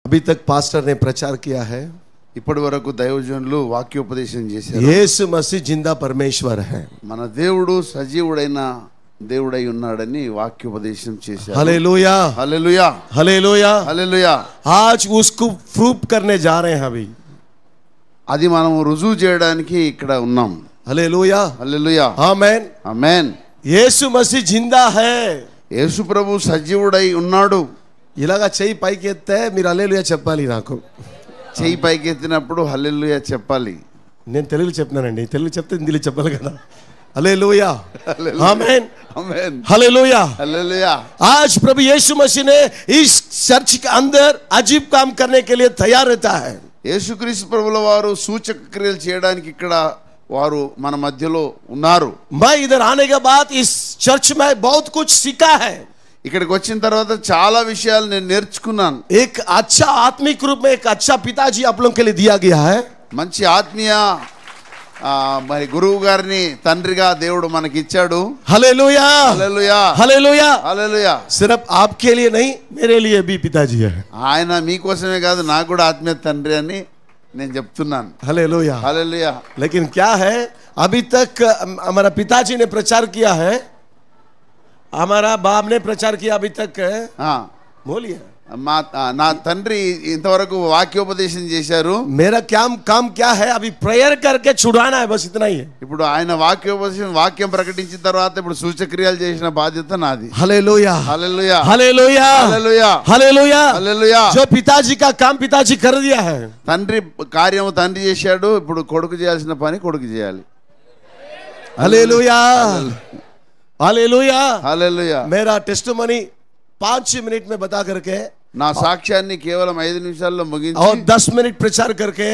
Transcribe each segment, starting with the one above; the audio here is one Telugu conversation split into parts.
अभी तक पास्टर ने प्रचार किया है, ఇప్పటి వరకు దైవజనులు వాక్యోపదేశం చేశారు. यीशु मसीह जिंदा परमेश्वर है. మన దేవుడు సజీవుడైన దేవుడై ఉన్నాడని వాక్యోపదేశం చేశారు. हालेलुया, హల్లెలూయా, हालेलुया, హల్లెలూయా. आज उसको प्रूव करने जा रहे हैं अभी. అది మనం రుజువు చేయడానికి ఇక్కడ ఉన్నాం. Hallelujah, hallelujah, amen. ఆమేన్. यीशु मसीह जिंदा है. యేసు ప్రభు సజీవుడై ఉన్నాడు. ఇలాగా చెయ్యి పైకి ఎత్తే మీరు హల్లెలూయా చెప్పాలి. నాకు చెయ్యి పైకెత్తినప్పుడు హల్లెలూయా చెప్పాలి. నేను తెలుగులో చెప్తున్నానండి, తెలుగు చెప్తే హిందీలో చెప్పాలి కదా. हालेलुया, आमेन, ఆమేన్, हालेलुया. హల్లెలూయా. आज प्रभु यीशु मसीह ने इस चर्च के अंदर अजीब काम करने के लिए तैयार रहता है. యేసుక్రీస్తు ప్రభుల వారు సూచక క్రియలు చేయడానికి ఇక్కడ వారు మన మధ్యలో ఉన్నారు. मैं इधर आने के बाद इस चर्च में बहुत कुछ सीखा है. ఇక్కడికి వచ్చిన తర్వాత చాలా విషయాలు నేను నేర్చుకున్నాను. एक अच्छा आत्मिक रूप में एक अच्छा पिताजी आप लोगों के लिए दिया गया है. మంచి ఆత్మీయ మరి గురువు గారిని తండ్రిగా దేవుడు మనకి ఇచ్చాడు. Hallelujah, hallelujah, hallelujah. హల్లెలూయా. सिर्फ आपके लिए नहीं, मेरे लिए भी पिताजी है. ఆయన మీకోసమే కాదు, నాకు కూడా ఆత్మీయ తండ్రి అని నేను చెప్తున్నాను. हालेलुया. హల్లెలూయా. लेकिन क्या है, अभी तक हमारा पिताजी ने प्रचार किया है, हमारा बाप ने प्रचार किया अभी तक. बोलिए. నా తండ్రి ఇంతవరకు వాక్యోపదేశం చేశారు. मेरा काम क्या है, अभी प्रेयर करके छुड़ाना है, बस इतना ही है. ఇప్పుడు ఆయన వాక్యం ప్రకటించిన తర్వాత ఇప్పుడు సూచక్రియలు చేసిన బాధ్యత నాది. Hallelujah, hallelujah, hallelujah, hallelujah, hallelujah, హల్లెలూయా. जो पिताजी का काम पिताजी कर दिया है. తండ్రి కార్యము తండ్రి చేశాడు, ఇప్పుడు కొడుకు చేయాల్సిన పని కొడుకు చేయాలి. Hallelujah, hallelujah. హల్లెలూయా. मेरा टेस्टिमनी 5 मिनट में बता करके నా సాక్ష్యాన్ని కేవలం 5 నిమిషాల్లో ముగించి और 10 मिनट प्रचार करके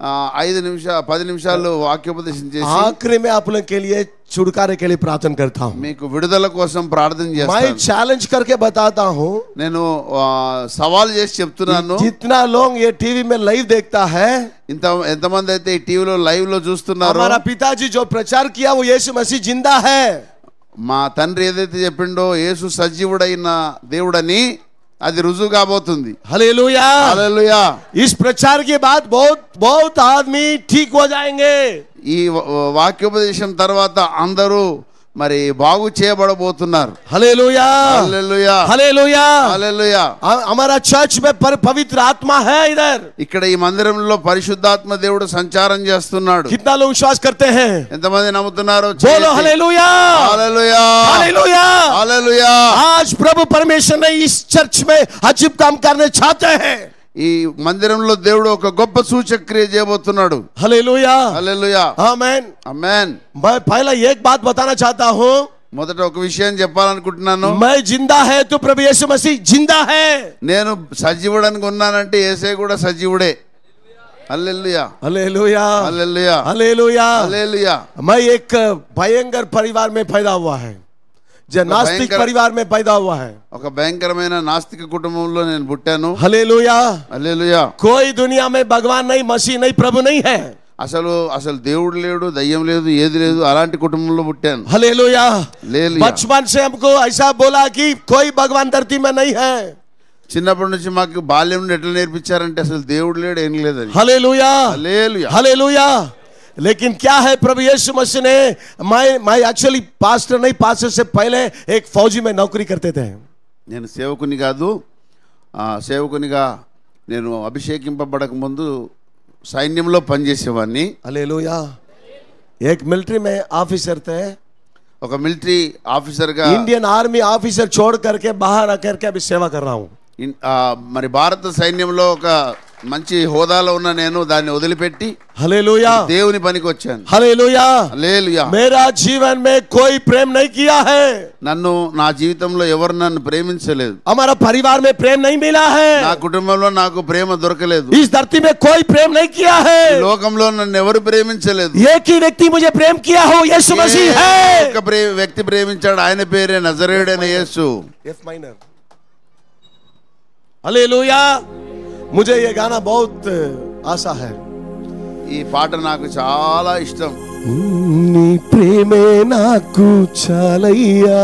10 నిమిషాలు వాక్యోపదేశం చేసి आखिरी में आप लोग के लिए छुटकारे के लिए प्रार्थना करता हूँ. మీకు విడుదల కోసం ప్రార్థన मैं చేస్తాను. चैलेंज करके बताता हूँ, నేను సవాల్ చేసి చెప్తున్నాను. जितना लोग ये टीवी में लाइव देखता है, ఎంతమంది అయితే ఈ టీవీలో లైవ్ లో చూస్తున్నారో, हमारा पिताजी जो प्रचार किया वो यीशु मसीह जिंदा है. మా తండ్రి ఏదైతే చెప్పిండో యేసు సజీవుడైన దేవుడని అది రుజువు కాబోతుంది. हालेलुया, హల్లెలూయా. इस प्रचार के बाद बहुत आदमी ठीक हो जाएंगे. ఈ వాక్యోపదేశం తర్వాత అందరూ మరి బాగు చేయబడబోతున్నారు. हालेलुया, హల్లెలూయా, हालेलुया, హల్లెలూయా. हमारा चर्च में पवित्र आत्मा है इधर. ఇక్కడ ఈ మందిరంలో పరిశుద్ధాత్మ దేవుడు సంచారం చేస్తున్నాడు. कितना लोग विश्वास करते हैं? ఎంతమంది నమ్ముతున్నారు? बोलो हालेलुया, హల్లెలూయా, हालेलुया. హల్లెలూయా. आज प्रभु परमेश्वर ने इस चर्च में अजीब काम करने चाहते हैं. ఈ మందిరంలో దేవుడు ఒక గొప్ప సూచక్రియ చేయబోతున్నాడు. Hallelujah, hallelujah, amen. ఆమేన్. मैं पहला एक बात बताना चाहता हूँ, మొదట ఒక విషయం చెప్పాలనుకుంటున్నాను. मैं जिंदा है तो प्रभु यीशु मसीह जिंदा है. నేను సజీవుడని ఉన్నానంటే యేసే కూడా సజీవుడే. హల్లెలూయా, हालेलुया, హల్లెలూయా, हालेलुया. హల్లెలూయా. मैं एक भयंकर परिवार में पैदा हुआ है, जो नास्तिक परिवार में पैदा हुआ है. ఒక భయంకరమైన నాస్తిక కుటుంబంలో నేను పుట్టాను. हालेलुया. హల్లెలూయా. कोई दुनिया में भगवान नहीं, मसीह नहीं, प्रभु नहीं है. అసలు దేవుడు లేడు, దయ్యం లేదు, ఏది లేదు, అలాంటి కుటుంబంలో పుట్టాను. हालेलुया. హల్లెలూయా. बचपन से हमको ऐसा बोला कि कोई भगवान धरती में नहीं है. చిన్నప్పటి నుంచి మాకు బాల్యం నుండి ఎట్లా నేర్పించారంటే అసలు దేవుడు లేడు, ఏం లేదని. Hallelujah, hallelujah, hallelujah. लेकिन क्या है, प्रभु यीशु मसीह ने, मैं एक्चुअली पास्टर नहीं, पास्टर से पहले एक फौजी में नौकरी करते थे. నేను సేవకుని కాదు, సేవకునిగా నేను అభిషేకింపబడక ముందు సైన్యంలో పనిచేసేవాడిని. हालेलुया. एक मिलिट्री में ऑफिसर थे, ఒక మిలిటరీ ఆఫీసర్ గా इंडियन आर्मी ऑफिसर छोड़ करके बाहर आकर के अभी सेवा कर रहा हूँ. మరి భారత సైన్యంలో ఒక మంచి హోదాలో ఉన్న నేను దాన్ని వదిలిపెట్టి हालेलुया, దేవుని పనికి వచ్చాను. हालेलुया. హల్లెలూయా. मेरा जीवन में कोई प्रेम नहीं किया है. నన్ను నా జీవితంలో ఎవరు నన్ను ప్రేమించలేదు. हमारा परिवार में प्रेम नहीं मिला है. నా కుటుంబంలో నాకు ప్రేమ దొరకలేదు. इस धरती में कोई प्रेम नहीं किया है. ఈ లోకంలో నన్ను ఎవరు ప్రేమించలేదు. एक ही व्यक्ति मुझे प्रेम किया हो, यीशु मसीह है. ఒక వ్యక్తి ప్రేమించాడు, ఆయన పేరే నజరేయుడైన యేసు. F minor. हालेलुया. मुझे ये गाना बहुत आशा है. ఈ పాట నాకు చాలా ఇష్టం. నీ ప్రేమే నాకు చాలయ్యా,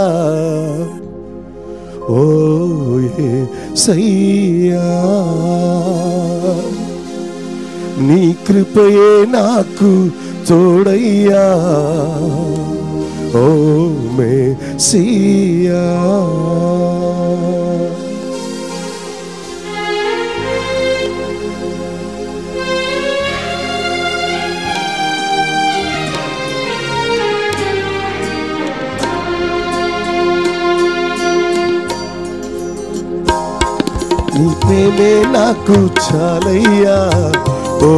ఓ యేసయ్యా. నీ కృపయే నాకు తోడయ్యా ఓ మెస్సియా నీ ప్రేమే నాకు చాలయ్యా ఓ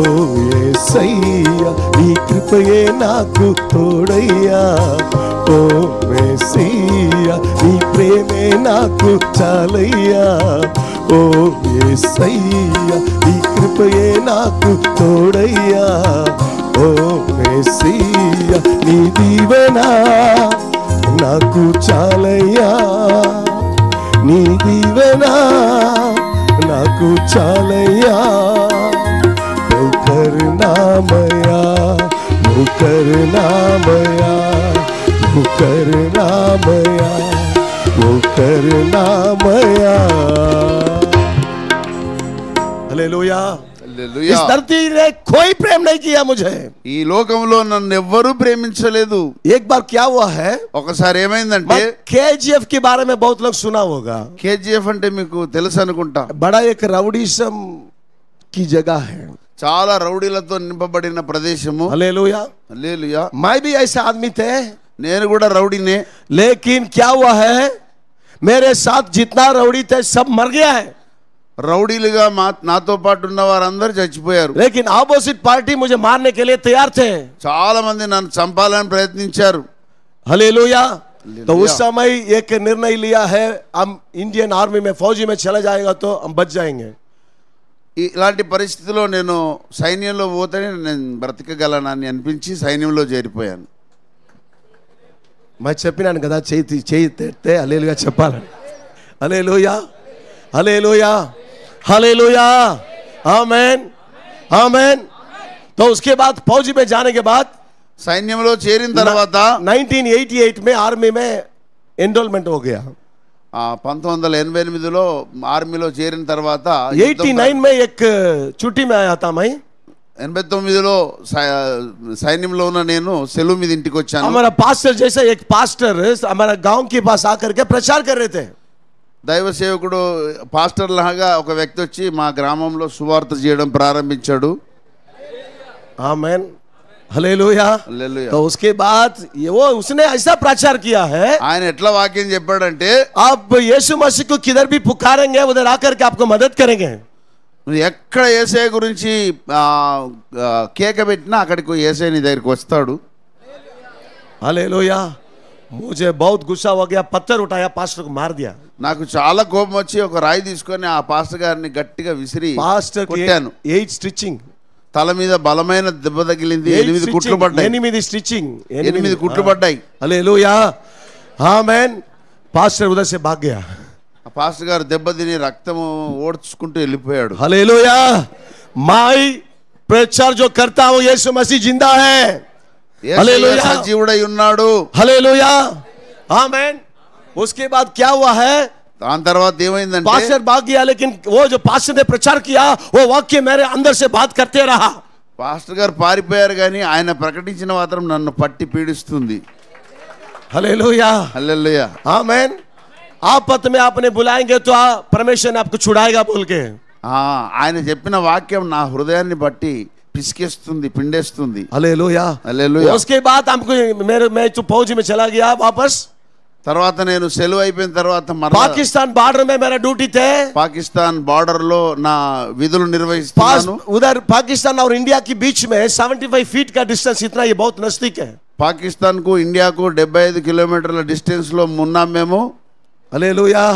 యేసయ్యా నీ కృపయే నాకు తోడయ్యా ఓ మెస్సియా నీ ప్రేమే నాకు చాలయ్యా ఓ యేసయ్యా నీ కృపయే నాకు తోడయ్యా ఓ మెస్సియా నీ దీవెన నాకు చాలయ్యా నీ దీవెన నాకు చాలయ్యా ఓ కరుణామయా ఓ కరుణామయా ఓ కరుణామయా ఓ కరుణామయా హల్లెలూయా హల్లెలూయా इस धरती ने कोई प्रेम नहीं किया मुझे ఈ లోకంలో నన్ను ఎవ్వరూ ప్రేమించలేదు एक बार क्या हुआ है ఒకసారి ఏమైందంటే KGF के बारे में बहुत लोग सुना होगा కేజీఎఫ్ అంటే మీకు తెలుసు అనుకుంటా बड़ा एक राउडीसम की जगह है చాలా రౌడీలతో నింపబడిన ప్రదేశము हालेलुया హల్లెలూయా मैं भी ऐसे आदमी थे నేను కూడా రౌడీనే लेकिन क्या हुआ है मेरे साथ जितना रउडी थे सब मर गया है రౌడీలుగా నాతో పాటు ఉన్న వారందరూ చచ్చిపోయారు लेकिन ऑपोजिट पार्टी मुझे मारने के लिए तैयार थे చాలా మంది నన్ను చంపాలని ప్రయత్నించారు हालेलुया तो उस समय एक निर्णय लिया है हम इंडियन आर्मी में फौजी में चला जाएगा तो हम बच जाएंगे ఇలాంటి పరిస్థితిలో నేను సైన్యంలో పోతేనే నేను బ్రతకగలనని అనిపించి సైన్యంలో చేరిపోయాను मैं చెప్పినాను కదా చేయి తెడితే హల్లెలూయా చెప్పాలని హల్లెలూయా హల్లెలూయా హల్లెలూయా आमेन आमेन तो उसके बाद फौजी में जाने के बाद సైన్యంలో చేరిన తర్వాత 1988 में आर्मी में एनरोलमेंट हो गया 1988లో ఆర్మీలో చేరిన తర్వాత 89 में एक छुट्टी में आया था मैं 89లో సైన్యంలో ఉన్న నేను సెలవు మీద ఇంటికి వచ్చాను हमारा पास्टर जैसा एक पास्टर हमारा गांव के पास आकर के प्रचार कर रहे थे దైవ సేవకుడు పాస్టర్ లాగా ఒక వ్యక్తి వచ్చి మా గ్రామంలో సువార్త చేయడం ప్రారంభించాడు आमेन हालेलुया హల్లెలూయా तो उसके बाद वो उसने ऐसा प्रचार किया है ఆయన ఎట్లా వాక్యం చెప్పాడంటే आप यीशु मसीह को किधर भी पुकारेंगे उधर आकर के आपको मदद करेंगे నువ్వు ఎక్కడ యేసయ్య గురించి కేక పెట్టినా అక్కడికి యేసయ్య నీ దగ్గరికి వస్తాడు हालेलुया मुझे बहुत गुस्सा हो गया पत्थर उठाया पास्टर को मार दिया నాకు చాలా కోపం వచ్చి ఒక రాయి తీసుకొని ఆ పాస్టర్ గారిని గట్టిగా విసిరి पास्टर కొట్టాను 8 స్టిచింగ్ తల మీద బలమైన దెబ్బ తగిలింది 8 కుట్లు పడ్డాయి 8 స్టిచింగ్ 8 కుట్లు పడ్డాయి हालेलुया आमेन पास्टर उधर से भाग गया ఆ పాస్టర్ గారు దెబ్బ తిని రక్తం ఓడ్చుకుంటూ వెళ్ళిపోయాడు हालेलुया मैं प्रचार जो करता हूं यीशु मसीह जिंदा है యేసయ్య సజీవుడై ఉన్నాడు हालेलुया आमेन उसके बाद क्या हुआ है దాని తర్వాత ఏమైందంటే पास्टर भाग गया लेकिन वो जो पास्टर ने प्रचार किया वो वाक्य मेरे अंदर से बात करते रहा పాస్టర్ గారు పారిపోయారు కానీ ఆయన ప్రకటించిన మాత్రం నన్ను పట్టి పీడిస్తుంది हालेलुया హల్లెలూయా आमेन आपत में आपने बुलाएंगे तो परमेश्वर ने आपको छुड़ाएगा बोल के ఆయన చెప్పిన వాక్యం నా హృదయాన్ని బట్టి పిసికేస్తుంది పిండేస్తుంది हालेलुया హల్లెలూయా उसके बाद हमको मैं तो फौज में चला गया वापस తర్వాత నేను సెలవు అయిపోయిన తర్వాత మరలా पाकिस्तान बॉर्डर में मेरा ड्यूटी थे పాకిస్తాన్ బార్డర్ లో నా విధులు నిర్వహిస్తున్నాను उधर पाकिस्तान और इंडिया के बीच में 75 फीट का डिस्टेंस इतना ये बहुत नजदीक है పాకిస్తాన్ కు ఇండియాకు 75 కిలోమీటర్ల డిస్టెన్స్ లో ఉన్నాం మేము हालेलुया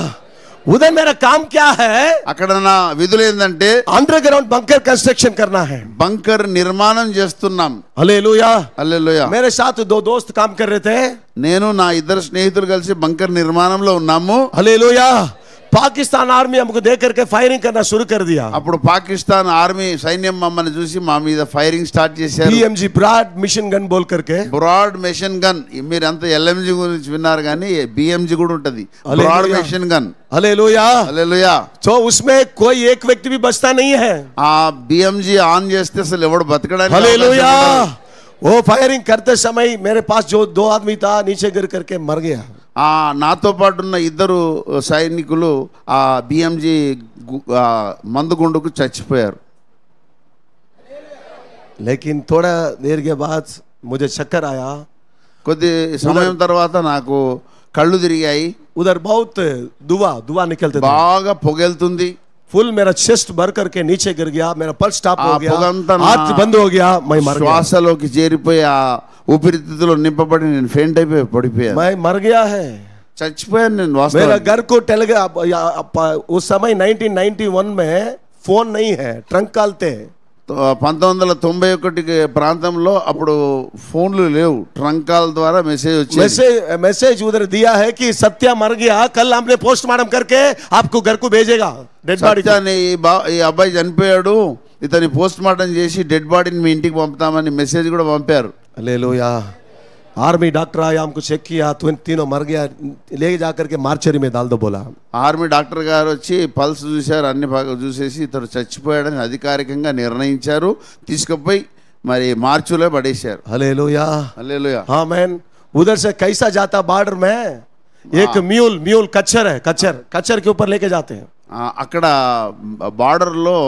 उधर मेरा काम क्या है అక్కడ నా విధులు ఏంటంటే अंडरग्राउंड बंकर कंस्ट्रक्शन करना है బంకర్ నిర్మాణం చేస్తున్నాం हालेलुया హల్లెలూయా मेरे साथ 2 दोस्त काम कर रहे थे నేను నా ఇద్దరు స్నేహితులు కలిసి బంకర్ నిర్మాణంలో ఉన్నాము हालेलुया पाकिस्तान आर्मी हमको देख करके फायरिंग करना शुरू कर दिया। అప్పుడు పాకిస్తాన్ ఆర్మీ సైన్యం మమ్మల్ని చూసి మా మీద ఫైరింగ్ స్టార్ట్ చేశారు. BMG ब्रॉड मिशन गन बोल करके, బ్రాడ్ మెషిన్ గన్. మీరు అంత LMG గురించి విన్నారు కానీ BMG కూడా ఉంటది, బ్రాడ్ మెషిన్ గన్. Hallelujah hallelujah. तो उसमें कोई एक व्यक्ति भी बचता नहीं है। ఆ BMG ఆన్ చేస్తే అసలు ఎవడు బతకడానికి हालेलुया। वो फायरिंग करते समय मेरे पास जो 2 आदमी था नीचे गिर करके मर गया। నాతో పాటు ఉన్న ఇద్దరు సైనికులు ఆ BMG మందుగుండుకు చచ్చిపోయారు. लेकिन थोड़ा देर के बाद मुझे चक्कर आया। కొద్ది సమయం తర్వాత నాకు కళ్ళు తిరిగాయి. उधर बहुत धुआं निकलते थे, బాగా పొగెళ్తుంది. फुल मेरा चेस्ट भर करके नीचे गिर गया, मेरा पल्स स्टॉप हो गया, పొగంతా हार्ट बंद हो गया, मैं मर गया। శ్వాసలోకి చేరిపోయి ఆ ఊపిరితిత్తులో నింపబడి నేను ఫెయింట్ అయిపోయి పడిపోయాను. मैं मर गया है, చచ్చిపోయాను నేను. मेरा వాస్తవానికి घर को टेल गया। उस समय 1991 में फोन नहीं है, ट्रंक कालते। 1991 ప్రాంతంలో అప్పుడు ఫోన్లు లేవు, ట్రంక్ కాల్ ద్వారా మెసేజ్ వచ్చేది. मैसेज उधर दिया है कि सत्या मर गया, कल हमने पोस्टमार्टम करके आपको घर को भेजेगा डेड बॉडी। సత్యాన్ని ఈ అబ్బాయి చనిపోయాడు, ఇతని పోస్ట్ మార్టం చేసి డెడ్ బాడీని మీ ఇంటికి పంపుతామని మెసేజ్ కూడా పంపారు. हालेलुया। आर्मी डॉक्टर आया, हमको चेक किया, तीनों मर गया, ले जाकर के मार्चरी में डाल दो बोला। ఆర్మీ డాక్టర్ గారు వచ్చి పల్స్ చూశారు, అన్ని బాగా చూసేసి ఇతడు చచ్చిపోయాడని అధికారికంగా నిర్ణయించారు. తీసుకుపోయి మరి మార్చిలో పడేశారు. Hallelujah hallelujah. आमीन। उधर से कैसा जाता बॉर्डर में, एक म्यूल कच्चर है, कच्चर के ऊपर लेके जाते हैं। అక్కడ బార్డర్లో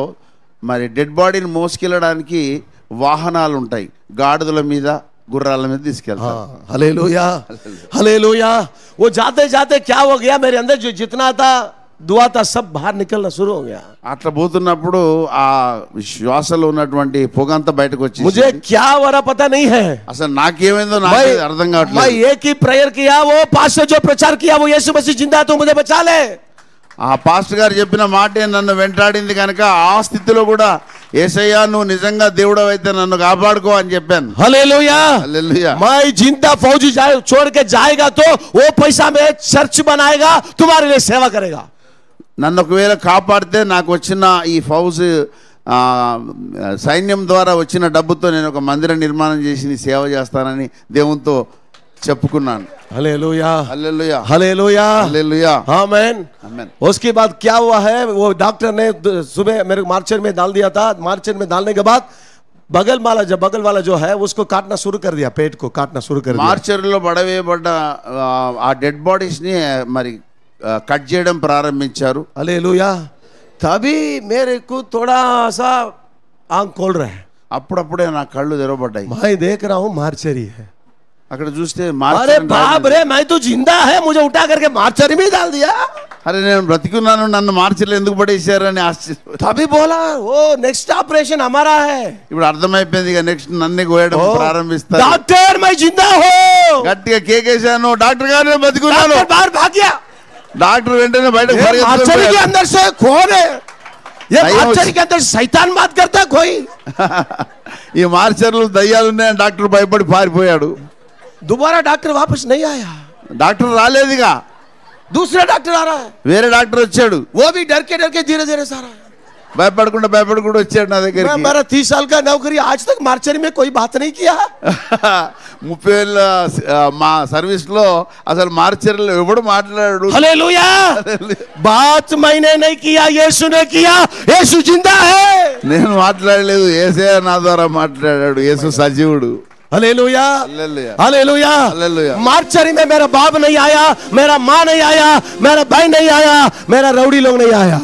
మరి డెడ్ బాడీని మోసుకెళ్ళడానికి వాహనాలు ఉంటాయి, గాడిదల మీద గుర్రాల మీద తీసుకెళ్తారు. Hallelujah hallelujah. वो जाते जाते क्या हो गया, मेरे अंदर जो जितना था दुआ था सब बाहर निकलना शुरू हो गया। అట్లా పోతున్నప్పుడు ఆ శ్వాసలో ఉన్నటువంటి పొగంతా బయటకు వచ్చి मुझे क्या हो रहा पता नहीं है, అసలు నాకేమైందో నాకు అర్థం मैं కావట్లేదు. एक ही प्रेयर किया, वो पास्टर जो प्रचार किया वो यीशु मसीह जिंदा है, तो मुझे बचा ले। ఆ పాస్టర్ గారు చెప్పిన మాటే నన్ను వెంటాడింది కనుక ఆ స్థితిలో కూడా యేసయ్యా నువ్వు నిజంగా దేవుడు అయితే నన్ను కాపాడుకో అని చెప్పాను. हालेलुया। హల్లెలూయా. मैं जिंदा फौजी जाए छोड़ के जाएगा तो वो पैसा में चर्च बनाएगा, तुम्हारे लिए सेवा करेगा। నన్ను ఒకవేళ కాపాడితే నాకు వచ్చిన ఈ ఫౌజ్ సైన్యం ద్వారా వచ్చిన డబ్బుతో నేను ఒక మందిర నిర్మాణం చేసి నీ సేవ చేస్తానని దేవునితో చెప్పుకున్నాను. Hallelujah hallelujah. Hallelujah hallelujah. Amen. Amen. उसके बाद क्या हुआ है, वो डॉक्टर ने सुबह मेरे मार्चर में डाल दिया था। मार्चर में डालने के बाद बगल वाला जो है उसको काटना शुरू कर दिया, पेट को काटना शुरू कर दिया। మార్చర్లో పడవేయబడ్డ ఆ డెడ్ బాడీస్ ని మరి కట్ చేయడం ప్రారంభించారు. हालेलुया। तभी मेरे को थोड़ा सा आंख खोल रहा है, అప్పుడప్పుడే నా కళ్ళు తెరవబడ్డాయి. मैं देख रहा हूँ मार्चरी है। అక్కడ చూస్తే अरे बाप रे, मैं तो जिंदा है, मुझे उठा करके मार्चरी में डाल दिया। అరే నేను బ్రతికున్నాను, నన్ను మార్చిలో ఎందుకు పడేశారని ఆశ్చర్య. तभी बोला वो नेक्स्ट ऑपरेशन हमारा है। ఇప్పుడు అర్థమైపోయింది, ఇక నెక్స్ట్ నన్నే కోయడం ప్రారంభిస్తారు. डॉक्टर मैं जिंदा हूँ। గట్టిగా కేకేశాను, డాక్టర్ గారు నేను బతికున్నాను. डॉक्टर बाहर भाग गया। డాక్టర్ వెంటనే బయటకు मार्चरी के अंदर से कौन है ये? दయ్యం मार्चरी के अंदर शैतान बात करता है कोई। ఈ మార్చర్లు దయ్యాలు ఉన్నాయని డాక్టర్ భయపడి పారిపోయాడు. दोबारा डॉक्टर वापस नहीं आया, డాక్టర్ రాలేదుగా, दूसरा डॉक्टर आ रहा है, వేరే డాక్టర్ వచ్చాడు. वो भी डर के धीरे धीरे सारा। భయపడకుండా వచ్చాడు నా దగ్గరికి. मेरा 30 साल का नौकरी, आज तक मार्चरी में कोई बात नहीं किया। 30 ఏళ్ళ మా సర్వీస్ లో అసలు మార్చర్లు ఎవడు మాట్లాడాడు. हालेलुया। बात मैंने नहीं किया, यीशु ने किया। यीशु जिंदा है। నేను మాట్లాడలేదు, యేసయ్య నా ద్వారా మాట్లాడాడు. యేసు సజీవుడు. Hallelujah hallelujah. Hallelujah hallelujah. Mortuary में मेरा बाप नहीं आया, मेरा माँ नहीं आया, मेरा भाई नहीं आया, मेरा रौड़ी लोग नहीं आया,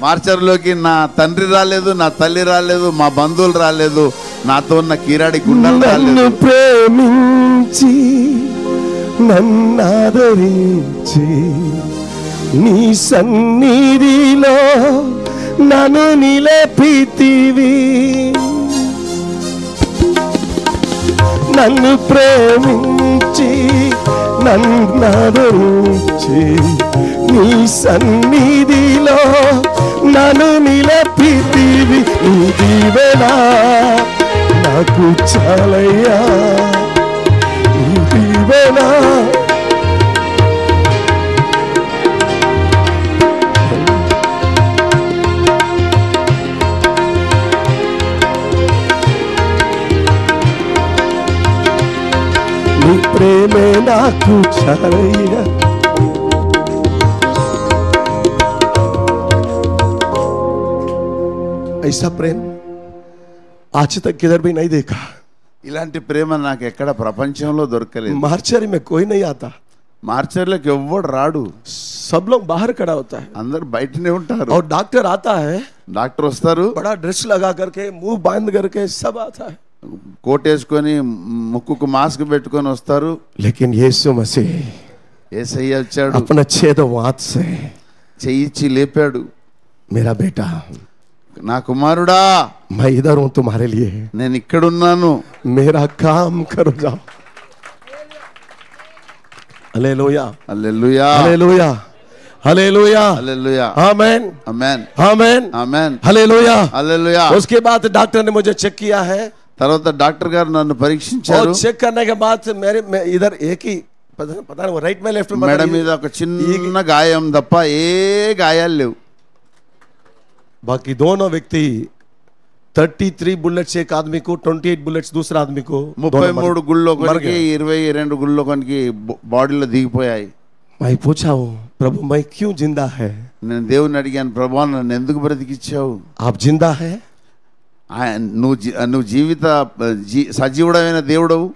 మార్చర్లోకి నా తండ్రి రాలేదు, నా తల్లి రాలేదు, మా బంధువులు రాలేదు, నాతో ఉన్న కీరాడి గుండెలు రాలేదు. ప్రేమించి నన్నాదరించి నీ సన్నిధిలో నన్ను నిలిపితివి, నన్ను ప్రేమించి నన్నాదరించి నీ సన్నిధిలో నన్ను నిలిపితివి, నీ దీవెన నాకు చాలయ్యా, నీ దీవెన నీ ప్రేమే నాకు చాలయ్యా. ऐसा प्रेम आज तक किधर भी नहीं देखा. ఇలాంటి ప్రేమ నాకు ఎక్కడ ప్రపంచంలో దొరకలేదు. मार्चरी में कोई नहीं आता. మార్చర్లకు ఎవ్వడు రాడు, सब लोग बाहर खड़ा होता है అందరు బయటనే ఉంటారు. और डॉक्टर आता है, డాక్టర్ వస్తారు, बड़ा ड्रेस लगा करके मुंह बांध करके सब आता है. కోట్ వేసుకొని ముక్కుకు మాస్క్ పెట్టుకొని వస్తారు. लेकिन यीशु मसीह యేసయ్య వచ్చాడు, अपने छेदों हाथ से చెయ్యిచ్చి లేపాడు. मेरा बेटा నా కుమారుడా, मैं इधर हूं तुम्हारे लिए, నేను ఇక్కడున్నాను, मेरा काम करो जाओ. Hallelujah hallelujah, hallelujah hallelujah hallelujah, amen amen, amen amen, hallelujah. Hallelujah. उसके बाद डॉक्टर ने मुझे चेक किया है తర్వాత డాక్టర్ గారు నన్ను పరీక్షించారు. और चेक करने के बाद मैं इधर एक ही पता नहीं वो राइट में लेफ्ट में మెడ మీద ఒక చిన్న గాయం తప్ప ఏ గాయాలు లేవు. बाकी दोनों व्यक्ति 33 बुलेट्स एक आदमी को, 28 बुलेट्स दूसरा आदमी को, 33 గుళ్ళు ఒకరికి, 22 గుళ్ళు ఒకరికి బాడీలో దిగిపోయాయి. मैं पूछा हूँ प्रभु मैं क्यों जिंदा है. నేను దేవుని అడిగాను, ప్రభువా నన్ను ఎందుకు బ్రతికిచ్చావు? आप जिंदा है, నువ్వు జీవిత సజీవుడమైన దేవుడవు,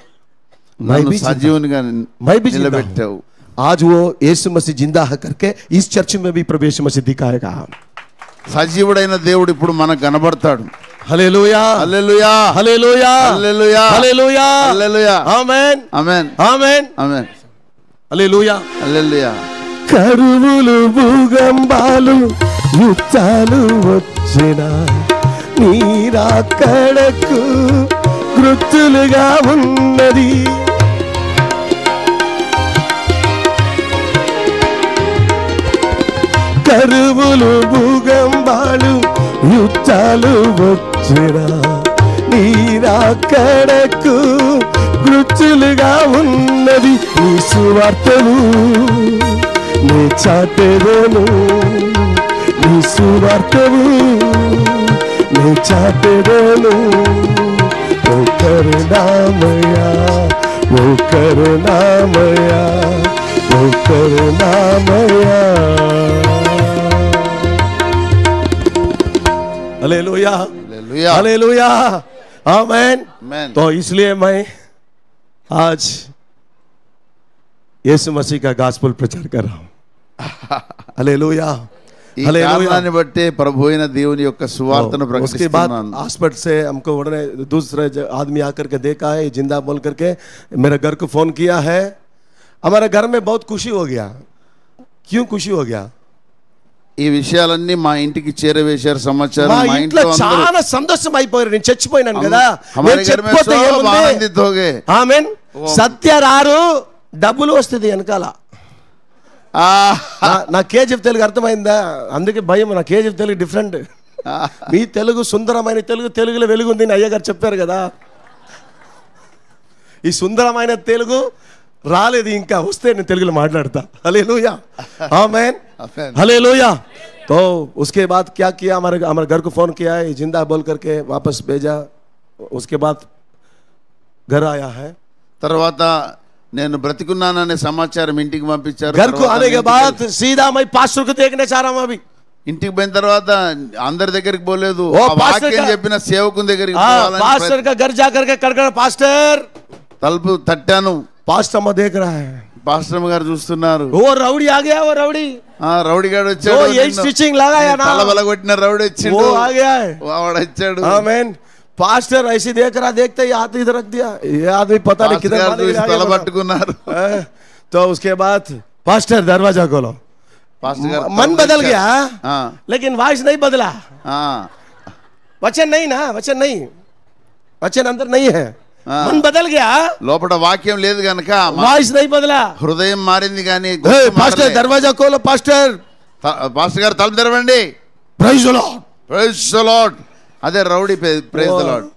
నన్ను సజీవునిగా मैं भी जिंदा నిలబెట్టావు. हूँ. आज वो यीशु मसीह जिंदा है करके इस चर्च में भी प्रभु यीशु मसीह दिखाएगा. సజీవుడైన దేవుడు ఇప్పుడు మనకు కనబడతాడు. Hallelujah hallelujah, hallelujah hallelujah, hallelujah hallelujah, amen amen, amen amen, hallelujah. Hallelujah. కరువులు భూకంపాలు యుద్ధాలు వచ్చిన నీరాకడకు గుర్తులుగా ఉన్నది. కరువులు భూకంపాలు యుద్ధాలు వచ్చిన నీరాకడకు గుర్తులుగా ఉన్నది. నీ సువార్తను నీ చాటెదను, నీ సువార్తను నీ చాటెదను. ఓ కరుణామయా, ఓ కరుణామయా, ఓ కరుణామయా. Hallelujah hallelujah, hallelujah amen. ఆమేన్. तो इसलिए मैं आज यीशु मसीह का गॉस्पेल प्रचार कर रहा हूं. हालेलुया ఈ हालेलुया. కారణాన్ని బట్టే ప్రభు అయిన దేవుని యొక్క సువార్తను उसके बाद ప్రకటిస్తున్నాను. हॉस्पिटल से हमको उन्होंने दूसरे आदमी आकर के देखा है, जिंदा बोल करके मेरे घर को फोन किया है. हमारे घर में बहुत खुशी हो गया. क्यों खुशी हो गया? ఈ విషయాలన్నీ మా ఇంటికి చేరవేశారు సమాచారం. మా మా ఇంట్లో ఇంట్లో అందరూ చాలా సంతోషం అయిపోయారు. నేను చచ్చిపోయినాను కదా, हमारे నేను घर में చచ్చిపోతే सब ఏముంది? आनंदित हो गए. ఆమేన్. సత్య రారు, డబ్బులు వస్తుంది వెనకాల. నా కేజీఎఫ్ తెలుగు అర్థమైందా? అందుకే భయం. నా కేజీఎఫ్ తెలుగు డిఫరెంట్. మీ తెలుగు సుందరమైన తెలుగు, తెలుగులో వెలుగుంది అని అయ్యగారు చెప్పారు కదా. ఈ సుందరమైన తెలుగు రాలేదు, ఇంకా వస్తే నేను తెలుగులో మాట్లాడతా. హల్లెలూయా ఆమేన్, హల్లెలూయా. तो उसके बाद क्या किया, हमारे घर को फोन किया है, जिंदा बोल करके वापस भेजा. उसके बाद घर आया है. తర్వాత నేను బ్రతికున్నాననే సమాచారం ఇంటికి పంపించారు. घर को आने के बाद सीधा मैं पास्टर को देखने चाह रहा हूं अभी. ఇంటికి పోయిన తర్వాత అందరి దగ్గరికి పోలేదు, ఓ ఆ పాస్టర్ వాక్యం కా- చెప్పిన సేవకుని దగ్గరికి पास्टर का घर जा करके कड़कड़ पास्टर తలుపు తట్టాను. पास्टर अम्मा देख रहा है. పాస్టర్ గారు చూస్తున్నారు. वो रउडी आ गया, वो रउडी రౌడీ గారు वो వచ్చాడు, यही स्टिचिंग लगाया ना, తలబల కొట్టిన రౌడీ వచ్చిండు, वो आ गया है. వాడు వచ్చాడు. आमीन. पास्टर ऐसे देख रहा, देखते ही हाथ इधर रख दिया. ये आदमी पता नहीं పాస్టర్ किधर గారు भाग చూసి गया, తల ये పట్టుకున్నారు. बता. तो उसके बाद पास्टर दरवाजा खोलो. పాస్టర్ గారు मन बदल गया ఆ, लेकिन वॉइस नहीं बदला. ఆ, वचन नहीं ना, वचन नहीं, वचन अंदर नहीं है. हाँ. मन बदल गया, లోపల వాక్యం లేదు గనక वॉइस नहीं बदला. హృదయం మారింది కానీ पास्टर दरवाजा खोलो. पास्टर పాస్టర్ గారు తలుపు తెరవండి. Praise the Lord. Praise the Lord. అదే రౌడీ ప్రైజ్ ద లార్డ్.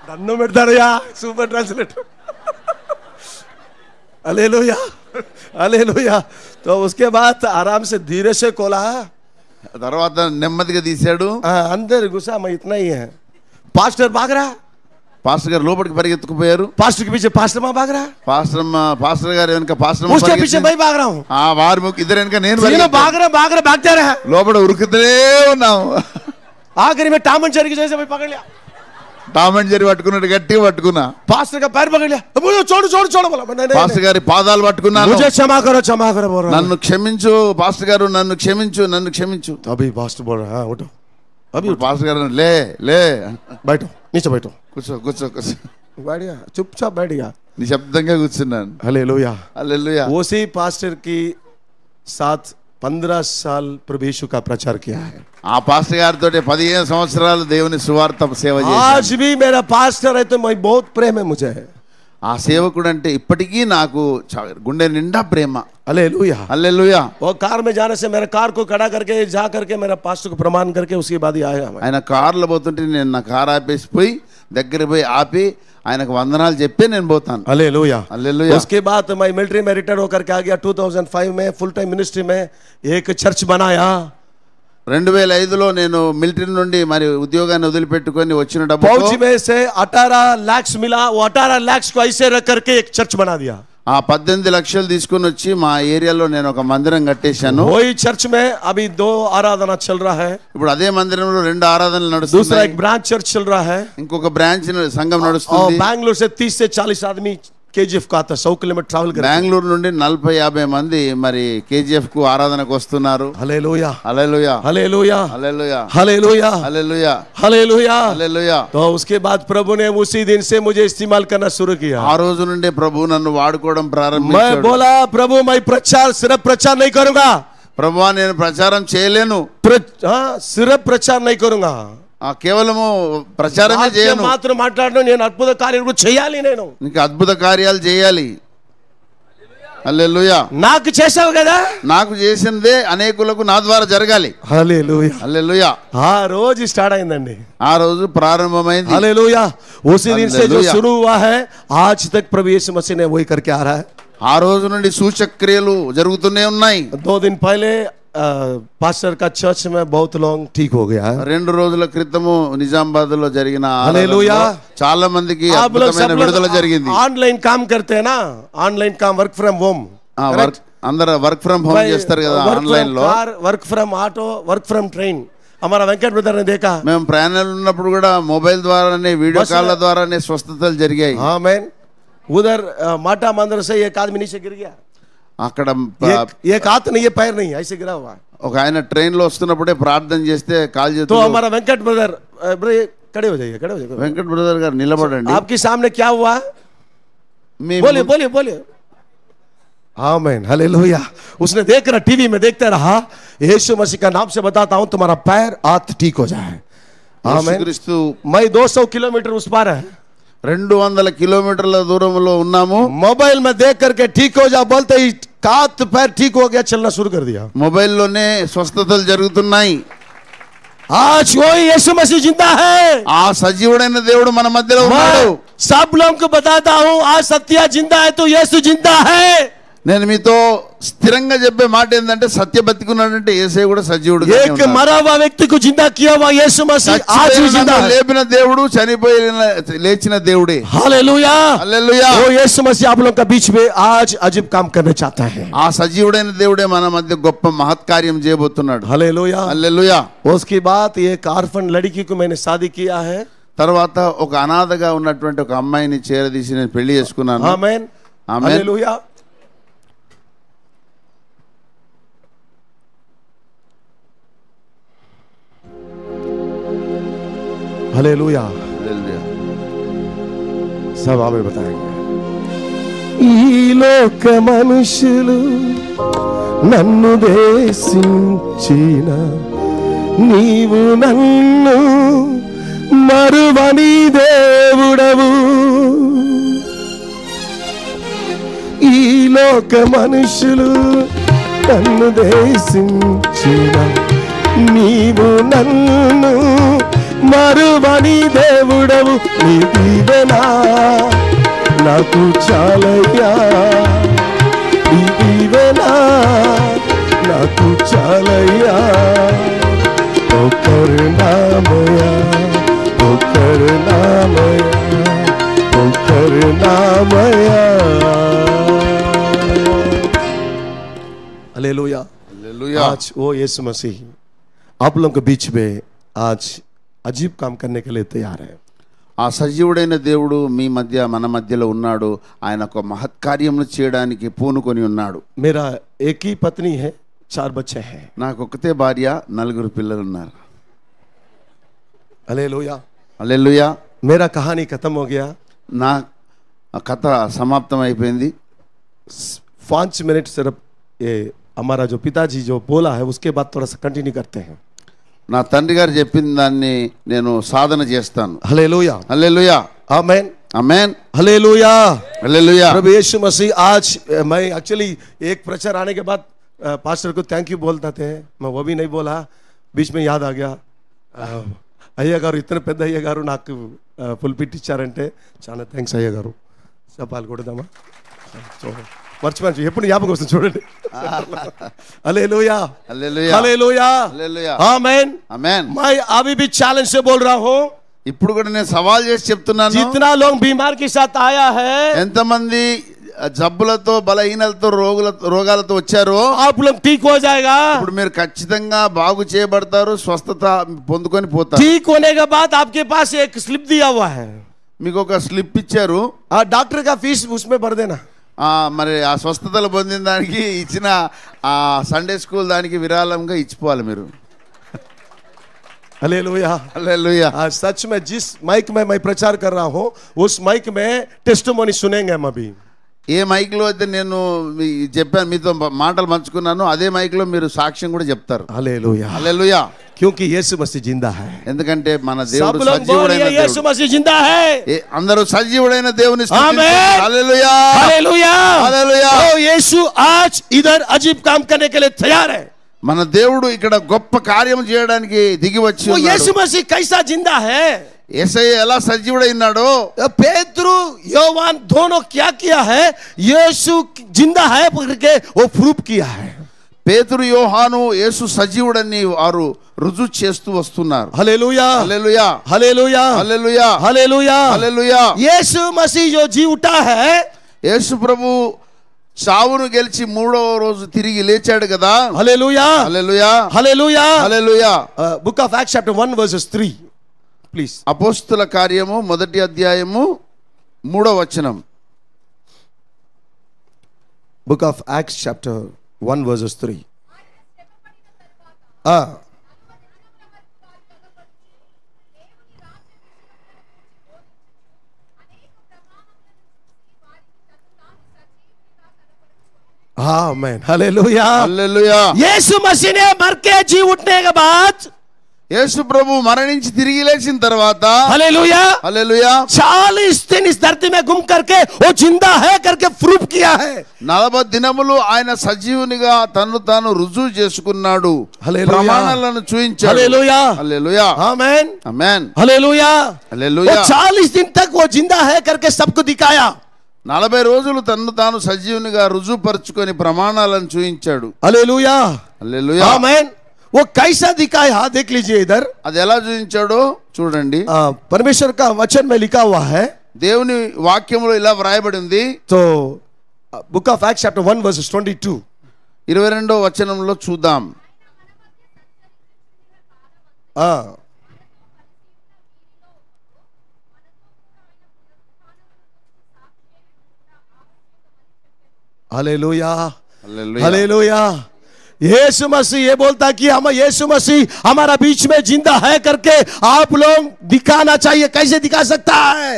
దండం పెడతారయ్యా, సూపర్ ట్రాన్స్లేటర్. Hallelujah hallelujah. तो उसके बाद आराम से धीरे से खोला. తర్వాత నెమ్మదిగా తీశాడు. अंदर घुसा, मैं इतना ही है. पास्टर भाग रहा, పాస్టర్ గారు లోపలికి పరిగెత్తుకుపోయారు. पास्टर के पीछे पास्टर माँ भाग रहा है, పాస్టర్ గారు వెనక పాస్టర్ उसके पीछे मैं भाग रहा हूँ, వారి ఇద్దరు వెనక నేను तीनों भाग रहे भागते रहे, లోపల ఉరుకుతూనే ఉన్నాము. आखिर में टाम एंड जेरी के जैसे मैं पकड़ लिया, టామ్ అండ్ జెర్రీ పట్టుకున్నట్టు గట్టిగా పట్టుకున్నా. पास्टर का पैर पकड़ लिया, मुझे छोड़ बोला, పాస్టర్ గారి పాదాలు పట్టుకున్నాను. मुझे क्षमा करो बोल रहा, నన్ను క్షమించు పాస్టర్ గారు, నన్ను క్షమించు. अभी पास्टर बोल रहा है, उठो अभी పాస్టర్ గారు లే बैठो, नीचे बैठो, కూర్చో बैठ गया, चुपचाप बैठ गया, నిశ్శబ్దంగా కూర్చున్నాను. Hallelujah hallelujah. उसी पास्टर की साथ 15 साल प्रभु यीशु का प्रचार किया है, ఆ పాస్టర్ గారితో 15 సంవత్సరాలు దేవుని సువార్త సేవ చేశాను. आज भी मेरा पास्टर है तो मैं बहुत प्रेम है मुझे, ఆ సేవకుడు అంటే ఇప్పటికీ నాకు గుండె నిండా ప్రేమ. Hallelujah hallelujah. वो कार में जाने से मेरा कार को खड़ा करके जा करके मेरा पास्टर को प्रमाण करके उसके बाद ही आया मैं, ఆయన కారులో పోతుంటే నేను నా కారు ఆపేసిపోయి దగ్గర పోయి ఆపి ఆయనకు వందనాలు చెప్పి నేను పోతాను. Hallelujah hallelujah. उसके बाद मैं मिलिट्री में रिटायर होकर के आ गया, 2005 में फुल टाइम मिनिस्ट्री में एक चर्च बनाया. 2005లో నేను మిలిటరీ నుండి మరి ఉద్యోగాన్ని వదిలిపెట్టుకొని వచ్చిన డబ్బు फौज में से 18 लाख मिला, वो 18 लाख को ऐसे रख करके एक चर्च बना दिया. ఆ 18 లక్షలు తీసుకొని వచ్చి మా ఏరియాలో నేను ఒక మందిరం కట్టేశాను. वही चर्च में अभी 2 आराधना चल रहा है, ఇప్పుడు అదే మందిరంలో 2 ఆరాధనలు दूसरा నడుస్తున్నాయి. एक ब्रांच चर्च चल रहा है, ఇంకొక బ్రాంచ్ సంఘం और నడుస్తుంది. बैंगलोर से 30 से 40 आदमी KGF का आता, 100 किलोमीटर ट्रैवल करते. బెంగళూరు నుండి 40-50 మంది మరి KGF కు ఆరాధనకు వస్తున్నారు. Hallelujah hallelujah. Hallelujah hallelujah. Hallelujah hallelujah. Hallelujah. Hallelujah. तो उसके बाद प्रभु ने उसी दिन से मुझे इस्तेमाल करना शुरू किया. ఆ రోజు నుండి ప్రభు నన్ను వాడుకోవడం मैं ప్రారంభించాడు. बोला प्रभु मैं सिर्फ प्रचार नहीं करूंगा, ప్రభువా నేను ప్రచారం చేయలేను, सिर्फ प्रचार नहीं करूंगा, కేవలము ప్రచారమే చేయను, మాత్రం మాట్లాడను, నేను అద్భుత కార్యాలు చేయాలి, నేను నీకు అద్భుత కార్యాలు చేయాలి. హల్లెలూయా. నాకు చేసావు కదా, నాకు చేసిందే అనేకులకు నా ద్వారా జరగాలి. హల్లెలూయా. హల్లెలూయా. ఆ రోజు స్టార్ట్ అయిందండి, ఆ రోజు ప్రారంభమైంది. హల్లెలూయా. उसी दिन से जो హల్లెలూయా. शुरू हुआ है आज तक प्रभु यीशु मसीह ने वही करके आ रहा है. ఆ రోజు నుండి సూచక్రియలు జరుగుతూనే ఉన్నాయి. 2 दिन पहले पास्टर का चर्च में बहुत लोग ठीक हो गया है. 2 రోజుల క్రితము నిజామాబాద్ లో జరిగిన హల్లెలూయా. చాలా మందికి आप लोग అద్భుతమైన విడుదల జరిగింది. ऑनलाइन काम करते हैं ना, ऑनलाइन काम, वर्क फ्रॉम होम, అందరూ వర్క్ ఫ్రమ్ హోమ్ చేస్తారు కదా ఆన్లైన్ లో. Work from auto, work from train. हमारा वेंकट ब्रदर ने देखा, మేము ప్రయాణాలు ఉన్నప్పుడు కూడా మొబైల్ ద్వారానే వీడియో కాల్ ద్వారానే స్వస్థతలు జరిగాయి. आमीन. उधर माटा मंदिर से एक आदमी नीचे गिर गया, అక్కడ एक हाथ नहीं है, पैर नहीं, ऐसे गिरा हुआ. ఒక ఆయన ట్రైన్ లో వస్తున్నప్పుడే ప్రార్థన చేస్తే కాల్ तो చేస్తూ हमारा वेंकट ब्रदर खड़े हो जाइए, खड़े हो जाइए. వెంకట్ బ్రదర్ గారు నిలబడండి. आपके सामने क्या हुआ, बोलिए. आमीन. हालेलुया. उसने देख रहा, टीवी में देखते रहा, यीशु मसीह का नाम से बताता हूं तुम्हारा पैर हाथ ठीक हो जाए. आमीन. యేసుక్రీస్తు मैं 200 किलोमीटर उस पार है, 200 కిలోమీటర్ల దూరంలో ఉన్నాము. मोबाइल में देख करके ठीक हो जा बोलते ही हाथ पैर ठीक हो गया, चलना शुरू कर दिया. మొబైల్లోనే స్వస్థతలు జరుగుతున్నాయి. आज वही यीशु मसीह जिंदा है. ఆ సజీవుడైన దేవుడు మన మధ్యలో ఉన్నాడు. सब लोगों को बताता हूं आज सत्य जिंदा है तो यीशु जिंदा है. నేను మీతో స్థిరంగా చెప్పే మాట ఏంటంటే సత్య బతికున్నాడంటే యేసయ్య కూడా సజీవుడు. एक मरा हुआ व्यक्ति को जिंदा किया हुआ यीशु मसीह आज भी जिंदा है. లేపిన దేవుడు చనిపోయిన లేచిన దేవుడే. हालेलुया. హల్లెలూయా. वो यीशु मसीह आप लोगों के बीच में आज अजीब काम करना चाहता है. ఆ సజీవుడైన దేవుడే మన మధ్య గొప్ప మహత్కార్యం చేయబోతున్నాడు. हालेलुया. హల్లెలూయా. उसके बाद एक आर्फन लड़की को मैंने शादी किया है. తర్వాత ఒక అనాథగా ఉన్నటువంటి ఒక అమ్మాయిని చేరదీసి నేను పెళ్లి చేసుకున్నాను. आमीन. ఆమేన్. हालेलुया. हालेलुया. హల్లెలూయా. सब आमीन बताएंगे. ఈ లోక మనుషులు నన్ను దేశించిన నీవు నన్ను మరువని దేవుడవు. ఈ లోక మనుషులు నన్ను దేశించిన నీవు నన్ను మరువని దేవుడవు. నీ దీవెనా నాకు చాలయ్యా, నీ దీవెనా నాకు చాలయ్యా. ఓ కరుణామయ, ఓ కరుణామయ. करुणामया। हालेलुया। హల్లెలూయా. आज वो यीशु मसीह आप लोगों के बीच में आज अजीब काम करने के लिए तैयार है। ఆ సజీవుడైన దేవుడు మీ మధ్య మన మధ్యలో ఉన్నాడు. ఆయన ఒక మహత్కార్యములు చేయడానికి పూనుకొని ఉన్నాడు. मेरा एक ही पत्नी है, 4 बच्चे हैं। నాకు ఒకతే భార్య, 4 పిల్లలు ఉన్నారు. हालेलुया। హల్లెలూయా. मेरा कहानी खत्म हो गया। నా కథ సమాప్తం అయిపోయింది. 5 मिनट सिर्फ ये हमारा जो पिताजी जो बोला है उसके बाद थोड़ा सा कंटिन्यू करते हैं। నా తండ్రి గారు చెప్పిన దాన్ని నేను సాధన చేస్తాను. Hallelujah. Hallelujah. Amen. Amen. Hallelujah. హల్లెలూయా. प्रभु यीशु मसीह आज मैं एक्चुअली एक प्रचार आने के बाद पास्टर को थैंक यू बोलते थे, मैं वो भी नहीं बोला, बीच में याद आ गया। అయ్య గారు ఇతను పెద్ద అయ్య గారు నాకు పుల్పిట్ ఇచ్చారంటే చాలా థ్యాంక్స్ అయ్య గారు. చెప్పాలి కొడదామా? మర్చిపోయాను, ఎప్పుడు జ్ఞాపకం వస్తుంది చూడండి. Hallelujah. Hallelujah. Hallelujah. Hallelujah. Amen. ఆమేన్. मैं अभी भी चैलेंज से बोल रहा हूँ, ఇప్పుడు కూడా నేను సవాల్ చేసి చెప్తున్నాను. जितना लोग बीमार के साथ आया है, ఎంతమంది జబ్బులతో బలహీనలతో రోగాలతో వచ్చారో आप लोग ठीक हो जाएगा। ఇప్పుడు మీరు ఖచ్చితంగా బాగు చేయబడతారు, స్వస్థత పొందుకొని పోతారు. ठीक होने के बाद आपके पास एक स्लिप दिया हुआ है, మీకు ఒక స్లిప్ ఇచ్చారు. डॉक्टर का फीस उसमें भर देना। మరి ఆ స్వస్థతలు పొందిన దానికి ఇచ్చిన ఆ సండే స్కూల్ దానికి విరాళంగా ఇచ్చిపోవాలి మీరు. हालेलुया। హల్లెలూయా. सच में जिस माइक में मैं प्रचार कर रहा हूँ उस माइक में टेस्टिमोनी सुनेंगे हम अभी। ఏ మైక్లో అయితే నేను చెప్పాను, మీతో మాటలు పంచుకున్నాను, అదే మైక్లో మీరు సాక్ష్యం కూడా చెప్తారు. हालेलुया। హల్లెలూయా. क्योंकि यीशु मसीह जिंदा है। ఎందుకంటే మన सब దేవుడు लोग बोलिए సజీవుడైన यीशु దేవుడు. मसीह जिंदा है। అందరూ సజీవుడైన దేవుని ఆమేన్. హల్లెలూయా. हालेलुया। हालेलुया। ओ यीशु आज इधर अजीब काम करने के लिए तैयार है। మన దేవుడు ఇక్కడ గొప్ప కార్యం చేయడానికి దిగి వచ్చి वो ఉన్నాడు. यीशु मसीह कैसा जिंदा है? యేసయ్య ఎలా సజీవుడైనాడో, पेतरू योवान दोनों क्या किया है? यीशु जिंदा है करके वो प्रूफ किया है। పేతురు యోహాను యేసు సజీవుడని వారు రుజువు చేస్తూ వస్తున్నారు. Hallelujah. Hallelujah. Hallelujah. Hallelujah. Hallelujah. Hallelujah. Yeshu मसीह जो जी उठा है, యేసు ప్రభు చావును గెలిచి 3వ రోజు తిరిగి లేచాడు కదా. Hallelujah. Hallelujah. Hallelujah. Hallelujah. Book of Acts chapter 1 verses 3 please. అపోస్తుల కార్యము 1వ అధ్యాయము 3వ వచనం. Book of Acts chapter 1 verses 3। Amen. Hallelujah. Hallelujah. Yeshu Masih ने मर के जी उठने के बाद, యేసు ప్రభు మరణించి తిరిగి లేచిన తర్వాత हालेलुया, హల్లెలూయా 40 दिन इस धरती में घूम करके वो जिंदा है करके प्रूफ किया है। 40 దినములు ఆయన సజీవునిగా తన్ను తాను రుజువు చేసుకున్నాడు. హల్లెలూయా. ప్రమాణాలను చూయించాడు. Hallelujah. Hallelujah. Amen. Amen. Hallelujah. హల్లెలూయా. वो 40 दिन तक वो जिंदा है करके सबको दिखाया। 40 రోజులు తన్ను తాను సజీవునిగా రుజువుపరుచుకొని ప్రమాణాలను చూయించాడు. हालेलुया। హల్లెలూయా. आमेन। वो कैसा दिखाया देख लीजिए इधर। అది ఎలా చూయించాడో చూడండి. परमेश्वर का वचन में लिखा हुआ है, దేవుని వాక్యములో ఇలా వ్రాయబడి ఉంది. तो book of Acts chapter 1 verses 22। 22వ వచనంలో చూద్దాం. हालेलुया। హల్లెలూయా. हालेलुया। यीशु मसीह ये बोलता कि हम यीशु मसीह हमारा बीच में जिंदा है करके आप लोग दिखाना चाहिए। कैसे दिखा सकता है?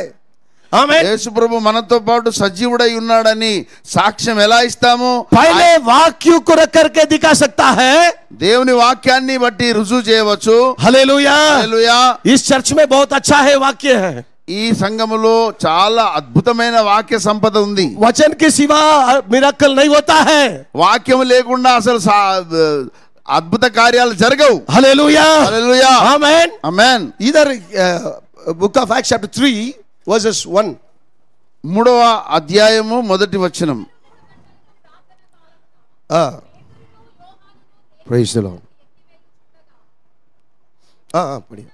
आमीन। యేసు ప్రభు మనతో పాటు సజీవుడై ఉన్నాడని సాక్ష్యం ఎలా ఇస్తాము? पहले वाक्य को रख करके दिखा सकता है। దేవుని వాక్యాన్ని బట్టి రుజువు చేయవచ్చు. हालेलुया। హల్లెలూయా. इस चर्च में बहुत अच्छा है वाक्य है। ఈ సంఘములో చాలా అద్భుతమైన వాక్య సంపద ఉంది. वचन के सिवा मिराकल नहीं होता है। వాక్యం లేకుండా అసలు అద్భుత కార్యాలు జరగవు. हालेलुया। హల్లెలూయా. आमीन। ఆమేన్. इधर book of Acts chapter 3 verses 1। 3వ అధ్యాయము 1వ వచనం. Praise the Lord. पढ़िए।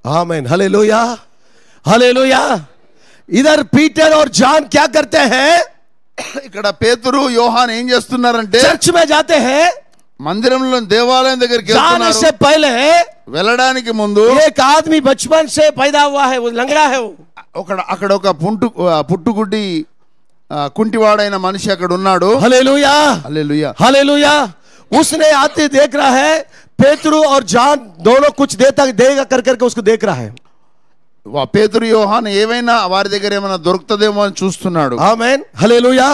आमीन, हालेलुया, हालेलुया। इधर पीटर और जॉन क्या करते हैं? ఇక్కడ పేతురు యోహాన్ ఏం చేస్తున్నారంటే चर्च में जाते हैं, మందిరంలో దేవాలయం దగ్గరికి जाने వెళ్తున్నారు. से पहले వెళ్ళడానికి ముందు एक आदमी बचपन से पैदा हुआ है, वो लंगड़ा है वो। అక్కడ ఒక పుట్టుగుడ్డి కుంటివాడైన మనిషి అక్కడ ఉన్నాడు. Hallelujah, hallelujah. हालेलुया। उसने आते देख रहा है पेतरू और जॉन दोनों कुछ देगा कर करके उसको देख रहा है। పేతురు యోహాన్ ఏవైనా వారి దగ్గర ఏమైనా దొరుకుతుందేమో అని చూస్తున్నాడు. आमीन, हालेलुया।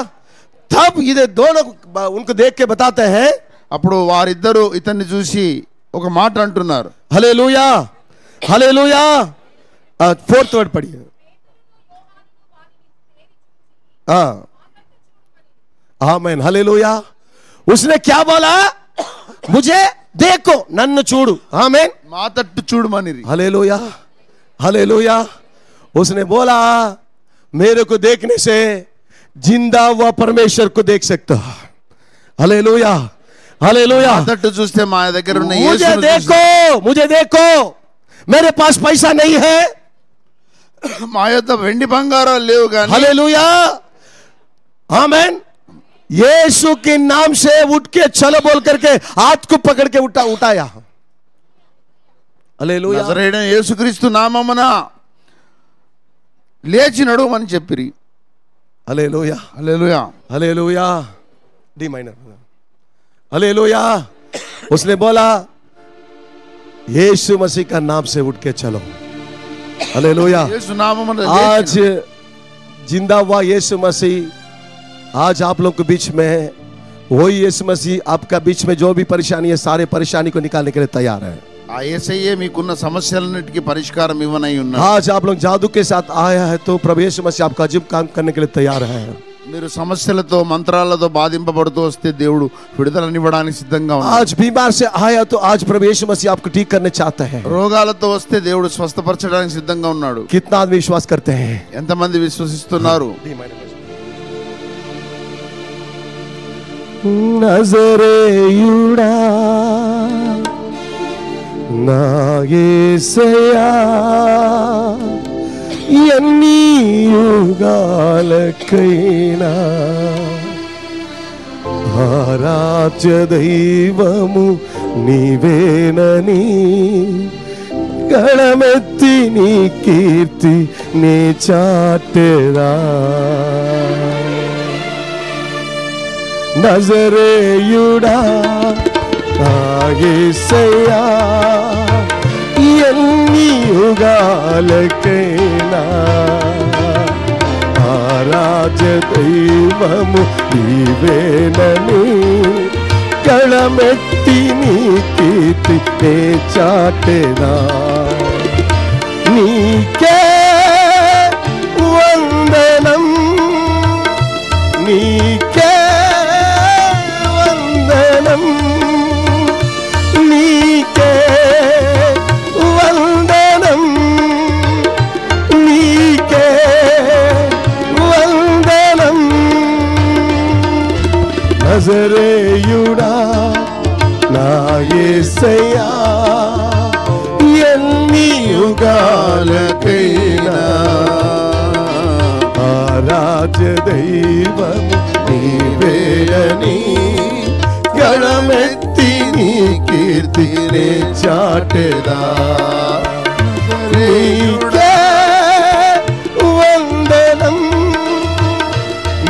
तब ये दोनों उनको देख के बताते हैं, అప్పుడు వారిద్దరూ ఇతన్ని చూసి ఒక మాట అంటున్నారు. Hallelujah, hallelujah. 4th वर्ड पढ़िए। आमीन, हालेलुया। उसने क्या बोला? मुझे देखो, नन्नु चूडू। आमीन, మా తట్టు చూడమనిరి. Hallelujah, hallelujah. उसने बोला मेरे को देखने से जिंदा हुआ परमेश्वर को देख सकता। Hallelujah, hallelujah. మా తట్టు చూస్తే మా దగ్గర ఉన్న मुझे యేసును देखो, मुझे देखो, मेरे पास पैसा नहीं है, మా యొక్క వెండి బంగారాలు లేవు కానీ हालेलुया, आमीन। यीशु के नाम से उठ के चलो बोल करके हाथ को पकड़ के उठाया। हालेलुया, నజరేయుడైన యేసుక్రీస్తు నామమున లేచి నడువమని చెప్పిరి. Hallelujah, hallelujah. Hallelujah. D minor, hallelujah. उसने बोला यीशु मसीह का नाम से उठ के चलो। हालेलुया। యేసు నామమున आज जिंदा हुआ यीशु मसीह आज आप लोग के बीच में है। वही यीशु मसीह आपका बीच में जो भी परेशानी है, सारे परेशानी को निकालने के लिए तैयार है। ఆ యేసయ్యే మీకున్న సమస్యలన్నిటికీ పరిష్కారం ఇవ్వనై ఉన్నాడు. आज आप लोग जादू के साथ आया है तो प्रभु यीशु मसीह आपका अजीब काम करने के लिए तैयार है। మీరు సమస్యలతో మంత్రాలతో బాధింపబడుతూ వస్తే దేవుడు విడుదలనివ్వడానికి సిద్ధంగా ఉన్నాడు. आज बीमार से आया तो आज प्रभु यीशु मसीह आपको ठीक करने चाहते हैं। రోగాలతో వస్తే దేవుడు స్వస్థపరచడానికి సిద్ధంగా ఉన్నాడు. कितना आदमी विश्वास करते हैं? ఎంతమంది విశ్వసిస్తున్నారు? నజరేయుడా నా యేసయ్యా, ఎన్ని యుగాలకైనా ఆరాధ్య దైవము నీవేనని గళమెత్తి నీ కీర్తి నీ చాటెరా। నజరేయుడా నా యేసయ్యా, ఎన్ని యుగాలకైనా ఆరాధ్య దైవము నీవేనని గళమెత్తి నీ కీర్తి నే చాటెదా। నీకే వందనం, నీకే వందనం, నీకే వందనం, నీకే వందనం। నజరేయుడా నా యేసయ్యా, ఎన్ని యుగాలకైనా ఆరాధ్య దైవము నీవేనని గళమెత్తి నీ కీర్తి నే చాటెదా। నీకే వందనం,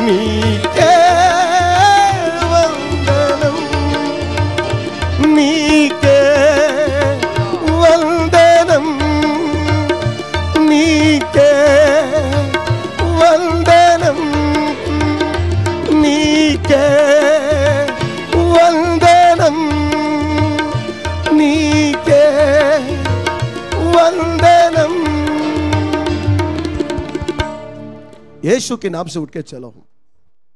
నీకే వందనం, నీకే వందనం, నీకే వందనం, నీకే వందనం, నీకే వందనం। यीशु के नाम से उठ के चलो।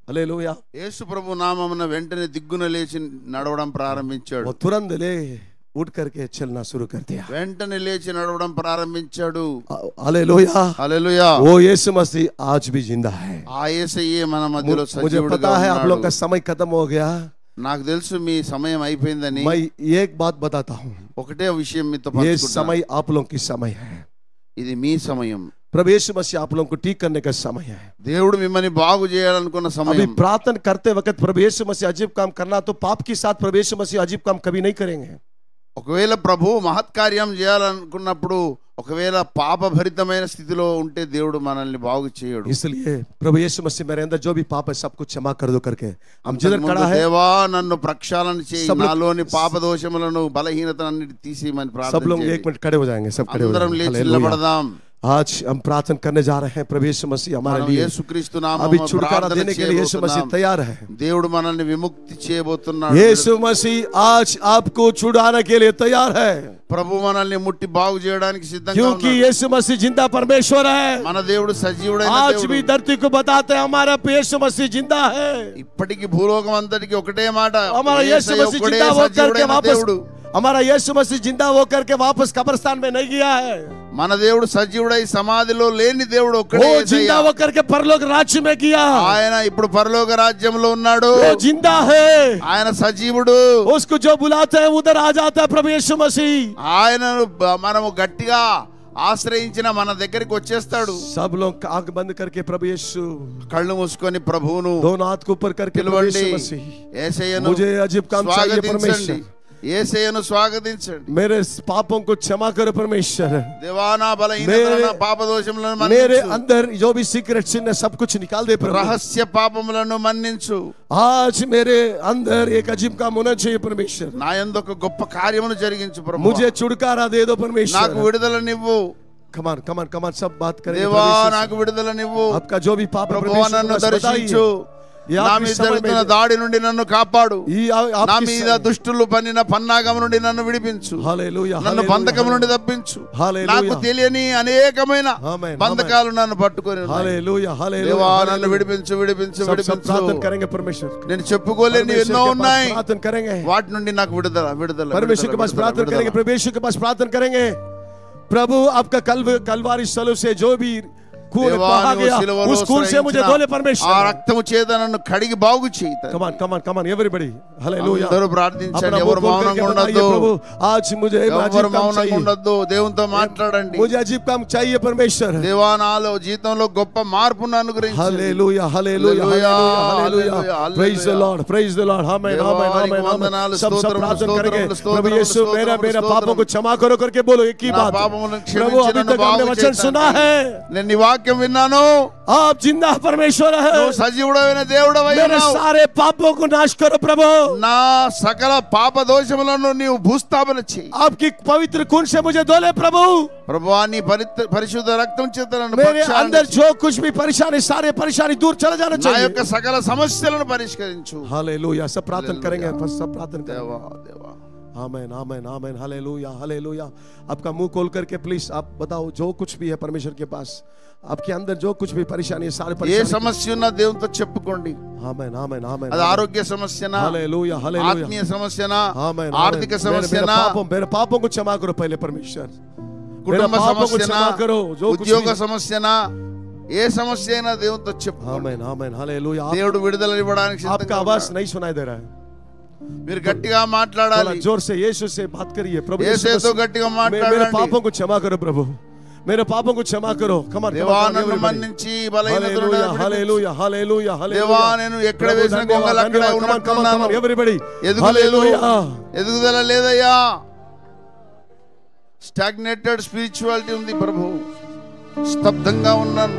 हालेलुया। యేసు ప్రభు నామమున వెంటనే దిగ్గున లేచి నడవడం ప్రారంభించాడు. वो तुरंत ले उठ करके चलना शुरू कर दिया। వెంటనే లేచి నడవడం ప్రారంభించాడు. हालेलुया। హల్లెలూయా. वो यीशु मसीह आज भी जिंदा है। ఆ యేసయ్యే మన మధ్యలో मुझे సజీవుడుగా पता है आप लोग का ఉన్నాడు. समय खत्म हो गया, నాకు తెలుసు మీ సమయం అయిపోయిందని. मैं एक बात बताता हूँ, ఒకటే విషయం మీతో ये పంచుకుంటాను. समय आप लोगों की समय है, ఇది మీ సమయం. प्रभु यीशु मसीह आप लोगों को ठीक करने का समय है. దేవుడు మిమ్మల్ని బాగు చేయాలనుకున్న अभी సమయం. प्रार्थना करते वक्त प्रभु यीशु मसीह अजीब काम करना, तो पाप के साथ प्रभु यीशु मसीह अजीब काम कभी नहीं करेंगे. ఒకవేళ ప్రభు మహత్కార్యం చేయాలనుకున్నప్పుడు ఒకవేళ పాపభరితమైన స్థితిలో ఉంటే దేవుడు మనల్ని బాగు చేయడు. इसलिए प्रभु यीशु मसीह मेरे अंदर जो भी पाप है सब कुछ क्षमा कर दो करके हम जिधर खड़ा है, దేవా నన్ను ప్రక్షాళన చేయి, నాలోని పాప దోషములను బలహీనతలన్నిటి తీసిమని सब ప్రార్థన लोग చేయండి. एक मिनट खड़े हो जाएंगे, सब खड़े हो అందరం जाएंगे. లేచి हालेलुया. నిలబడదాం. आज हम प्रार्थना करने जा रहे हैं. प्रभु यीशु मसीह हमारे మనం लिए యేసుక్రీస్తు अभी నామములో छुटकारा ప్రార్థన देने के लिए यीशु मसीह చేయబోతున్నాం. तैयार है. దేవుడు మనల్ని విముక్తి చేయబోతున్నాడు. यीशु मसीह आज आपको छुड़ाने के लिए तैयार है, ప్రభు మనల్ని ముట్టి బాగు చేయడానికి సిద్ధంగా क्योंकि ఉన్నాడు. यीशु मसीह जिंदा परमेश्वर है. మన దేవుడు సజీవుడైన आज भी దేవుడు. धरती को बताते हैं हमारा यीशु मसीह जिंदा है. ఇప్పటికి భూలోకం అంతటికి ఒకటే మాట, हमारा यीशु యేసయ్య मसीह ఒక్కడే जिंदा होकर के సజీవుడైన वापस, దేవుడు. हमारा यीशु मसीह जिंदा होकर के वापस कब्रिस्तान में नहीं गया है. మన దేవుడు సజీవుడై సమాధిలో లేని దేవుడు ఒక్కడే वो యేసయ్య. जिंदा होकर के परलोक राज्य में किया. ఆయన ఇప్పుడు పరలోక రాజ్యంలో ఉన్నాడు. वो जिंदा है. ఆయన సజీవుడు. उसको जो बुलाते हैं उधर आ जाता है प्रभु यीशु मसीह. ఆయనను మనము గట్టిగా ఆశ్రయించిన మన దగ్గరికి వచ్చేస్తాడు. सब लोग आंख बंद करके प्रभु यीशु, కళ్ళు మూసుకొని ప్రభువును दोनों हाथ को ऊपर करके प्रभु పిలవండి. यीशु मसीह, యేసయ్యను मुझे अजीब काम चाहिए స్వాగతించండి. परमेश्वर. యేసయ్యను స్వాగతించండి. मेरे पापों को क्षमा करो परमेश्वर. దేవా నా బలహీనతలను పాప దోషములను मेरे మన్నించు. अंदर जो भी सीक्रेट सिन है सब कुछ निकाल दे प्रभु. రహస్య పాపములను మన్నించు. आज मेरे अंदर एक अजीब काम होना चाहिए परमेश्वर. నా యందు ఒక గొప్ప కార్యమును జరిగించు ప్రభు. मुझे छुटकारा दे दो నాకు परमेश्वर. విడుదలనివ్వు. कमान कमान कमान सब बात करें. దేవా నాకు విడుదలనివ్వు. आपका जो भी पाप है ప్రభువా परमेश्वर నన్ను को बस దర్శించు. बताइए. ये నా आपकी మీద समय జరుగుతున్న में దాడి నుండి నన్ను కాపాడు. నా आपकी మీద దుష్టులు పన్నిన పన్నాగం నుండి నన్ను విడిపించు. हालेलुया, నన్ను हालेलुया, బంధకం నుండి తప్పించు. हालेलुया. నాకు తెలియని అనేకమైన ఆమేన్, బంధకాలు నన్ను పట్టుకొని ఉన్నాయి. Hallelujah, hallelujah. దేవా నన్ను విడిపించు విడిపించు सब విడిపించు. प्रार्थना करेंगे परमेश्वर. నేను చెప్పుకోలేని परमेश्वर ఎన్నో के पास ఉన్నాయి. प्रार्थना करेंगे. వాటి నుండి నాకు విడుదల విడుదల परमेश्वर के पास प्रार्थना करेंगे. परमेश्वर के पास प्रार्थना करेंगे. प्रभु आपका कलवारी स्थलों से जो भी खून बहा गया, उस खून से मुझे धो ले ఆ परमेश्वर. రక్తము చేత నన్ను కడిగి బాగు చేయి. कमान कमान कमान एवरीबॉडी. हालेलुया. అందరూ ప్రార్థించండి. अपना ఎవరు मुंह खोल మౌనంగా करके बताइए, ఉండొద్దు. प्रभु आज मुझे ఎవరు अजीब काम మౌనంగా चाहिए. ఉండొద్దు. దేవునితో మాట్లాడండి. मुझे अजीब काम चाहिए परमेश्वर. దేవా నాలో జీవితంలో గొప్ప మార్పును అనుగ్రహించు. Hallelujah, hallelujah, hallelujah, hallelujah. Hallelujah. Praise the lord, praise the lord. Amen, amen, amen, amen. सब प्रार्थना करेंगे. प्रभु यीशु मेरे पापों को क्षमा करो करके बोलो एक ही నా बात. పాపములను प्रभु క్షమించి अभी నన్ను तक हमने బాగు वचन చేయి सुना తండ్రి. है. నేను నీ వాక్యం విన్నాను. आप जिंदा परमेश्वर है. నువ్వు సజీవుడైన దేవుడవై मेरे ఉన్నావు. सारे पापों को नाश करो प्रभु. నా సకల పాప దోషములను నీవు భూస్థాపన చేయి. आपकी पवित्र खून से मुझे धो ले प्रभु. ప్రభువా నీ పరిశుద్ధ రక్తం చేత నన్ను मेरे ప్రక్షాళన अंदर చేయి. जो कुछ भी परेशानी, सारे परेशानी दूर चले जाना నా चाहिए. యొక్క సకల సమస్యలను పరిష్కరించు. हालेलुया. सब प्रार्थना करेंगे, सब प्रार्थना करेंगे. దేవా దేవా आमेन, आमेन, आमेन. Hallelujah, hallelujah. आपका मुंह खोल करके प्लीज आप बताओ जो कुछ भी है परमेश्वर के पास. आपके अंदर जो कुछ भी परेशानी है, सारे ఏ परेशानी. సమస్య ఉన్నా దేవునితో చెప్పుకోండి. आमेन, आमेन, आमेन. అది ఆరోగ్య సమస్యనా, हालेलुया, हालेलुया. ఆత్మీయ సమస్యనా, आमेन, ఆర్థిక आमेन. సమస్యనా, मेरे पापों को क्षमा करो पहले परमेश्वर. मेरे కుటుంబ पापों को సమస్యనా, क्षमा करो जो कुछ ఉద్యోగ भी. సమస్యనా, ఏ సమస్య అయినా దేవునితో చెప్పు. आमेन, आमेन, हालेलुया. దేవుడు విడుదల ఇవ్వడానికి आपका సిద్ధంగా आवाज ఉన్నాడు. नहीं सुनाई दे रहा है. మీరు గట్టిగా थोड़ा మాట్లాడాలి. जोर से यीशु से बात करिए. प्रभु यीशु యేసుతో मसीह, గట్టిగా मेरे మాట్లాడండి. पापों को क्षमा करो प्रभु. मेरे पापों को क्षमा करो. कमान దేవా నన్ను మన్నించి బలహీనతలను हालेलुया, విడిపించు. हालेलुया, हालेलुया, దేవా हालेलुया. నేను ఎక్కడ వేసిన గొంగలు అక్కడే ఉన్నట్టున్నాను. everybody. ఎదుగులేదు, हालेलुया. ఎదుగుదల లేదయ్యా. స్టాగ్నేటెడ్ స్పిరిచువాలిటీ ఉంది ప్రభు. స్తబ్దంగా ఉన్నాను.